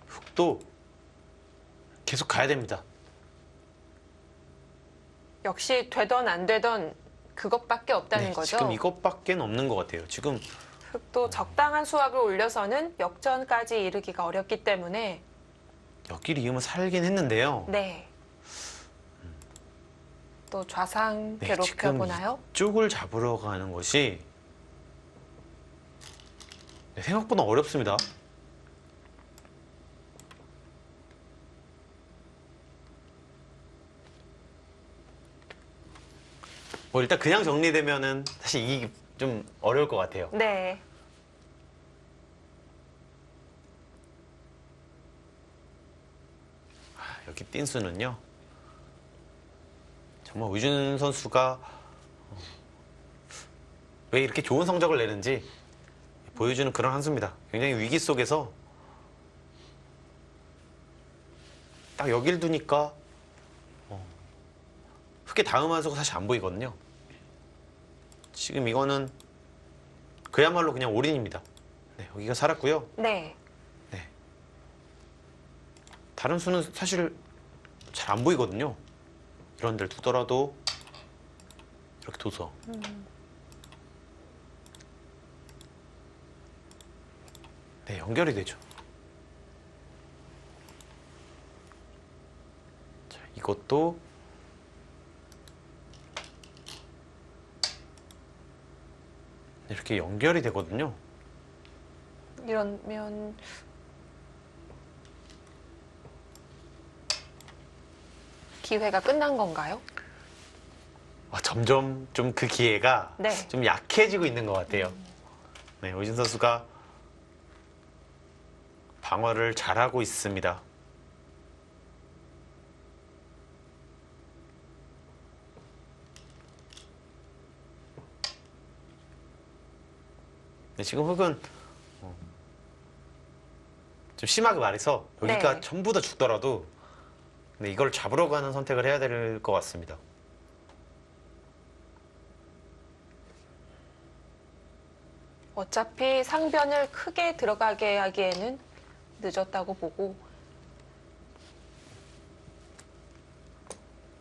흑도 계속 가야 됩니다. 역시 되던 안 되던 그것밖에 없다는 네, 거죠. 지금 이것밖에 없는 것 같아요. 지금 흑도 적당한 수확을 올려서는 역전까지 이르기가 어렵기 때문에 여기를 이으면 살긴 했는데요. 네. 또 좌상 네, 괴롭혀 지금 보나요? 이쪽을 잡으러 가는 것이 네, 생각보다 어렵습니다. 뭐 일단 그냥 정리되면은 사실 이게 좀 어려울 것 같아요. 네. 여기 띵수는요. 정말 우유진 선수가 왜 이렇게 좋은 성적을 내는지 보여주는 그런 한 수입니다. 굉장히 위기 속에서 딱 여길 두니까 흙의 다음 한 수가 사실 안 보이거든요. 지금 이거는 그야말로 그냥 올인입니다. 네, 여기가 살았고요. 네. 네. 다른 수는 사실 잘 안 보이거든요. 이런 데를 두더라도 이렇게 둬서 네, 연결이 되죠. 자, 이것도 이렇게 연결이 되거든요. 이러면 기회가 끝난 건가요? 점점 좀 그 기회가 네. 좀 약해지고 있는 것 같아요. 네, 오진 선수가 방어를 잘하고 있습니다. 네, 지금 흙은 좀 심하게 말해서 여기가 네. 전부 다 죽더라도 네, 이걸 잡으러 가는 선택을 해야 될 것 같습니다. 어차피 상변을 크게 들어가게 하기에는 늦었다고 보고.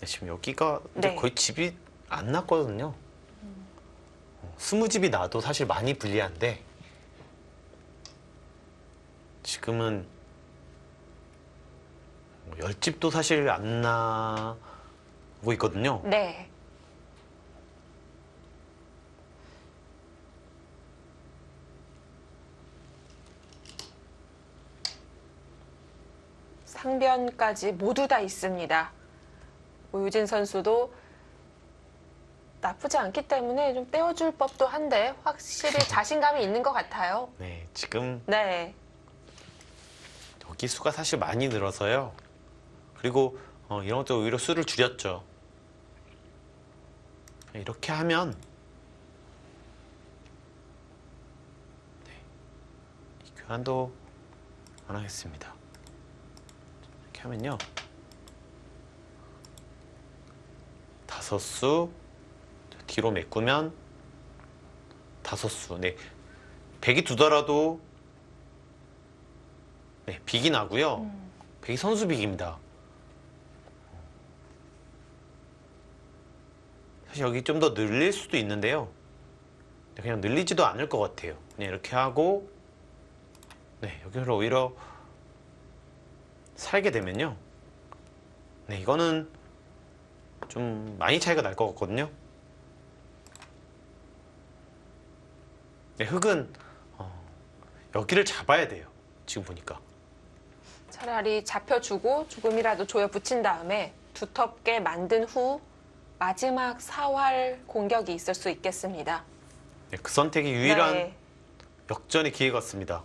네, 지금 여기가 이제 네. 거의 집이 안 났거든요. 20집이 나도 사실 많이 불리한데 지금은 10집도 사실 안 나고 있거든요. 네. 상변까지 모두 다 있습니다. 오유진 선수도 나쁘지 않기 때문에 좀 떼어줄 법도 한데 확실히 자신감이 있는 것 같아요. 네, 지금 네. 여기 수가 사실 많이 늘어서요. 그리고 이런 것도 오히려 수를 줄였죠. 이렇게 하면 네, 이 교환도 안 하겠습니다. 이렇게 하면요. 5수 뒤로 메꾸면 5수. 네, 100이 두더라도 네, 빅이 나고요. 100이 선수 빅입니다. 사실 여기 좀 더 늘릴 수도 있는데요. 그냥 늘리지도 않을 것 같아요. 그냥 이렇게 하고 네, 여기를 오히려 살게 되면요. 네, 이거는 좀 많이 차이가 날 것 같거든요. 네, 흙은 여기를 잡아야 돼요. 지금 보니까. 차라리 잡혀주고 조금이라도 조여 붙인 다음에 두텁게 만든 후 마지막 사활 공격이 있을 수 있겠습니다. 네, 그 선택이 유일한 네. 역전의 기회 같습니다.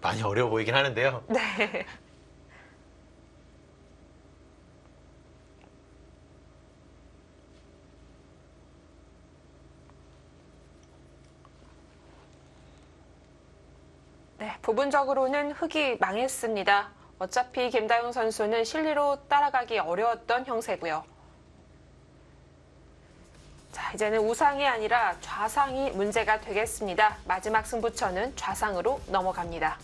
많이 어려워 보이긴 하는데요. 네. 네, 부분적으로는 흙이 망했습니다. 어차피 김다영 선수는 실리로 따라가기 어려웠던 형세고요. 자, 이제는 우상이 아니라 좌상이 문제가 되겠습니다. 마지막 승부처는 좌상으로 넘어갑니다.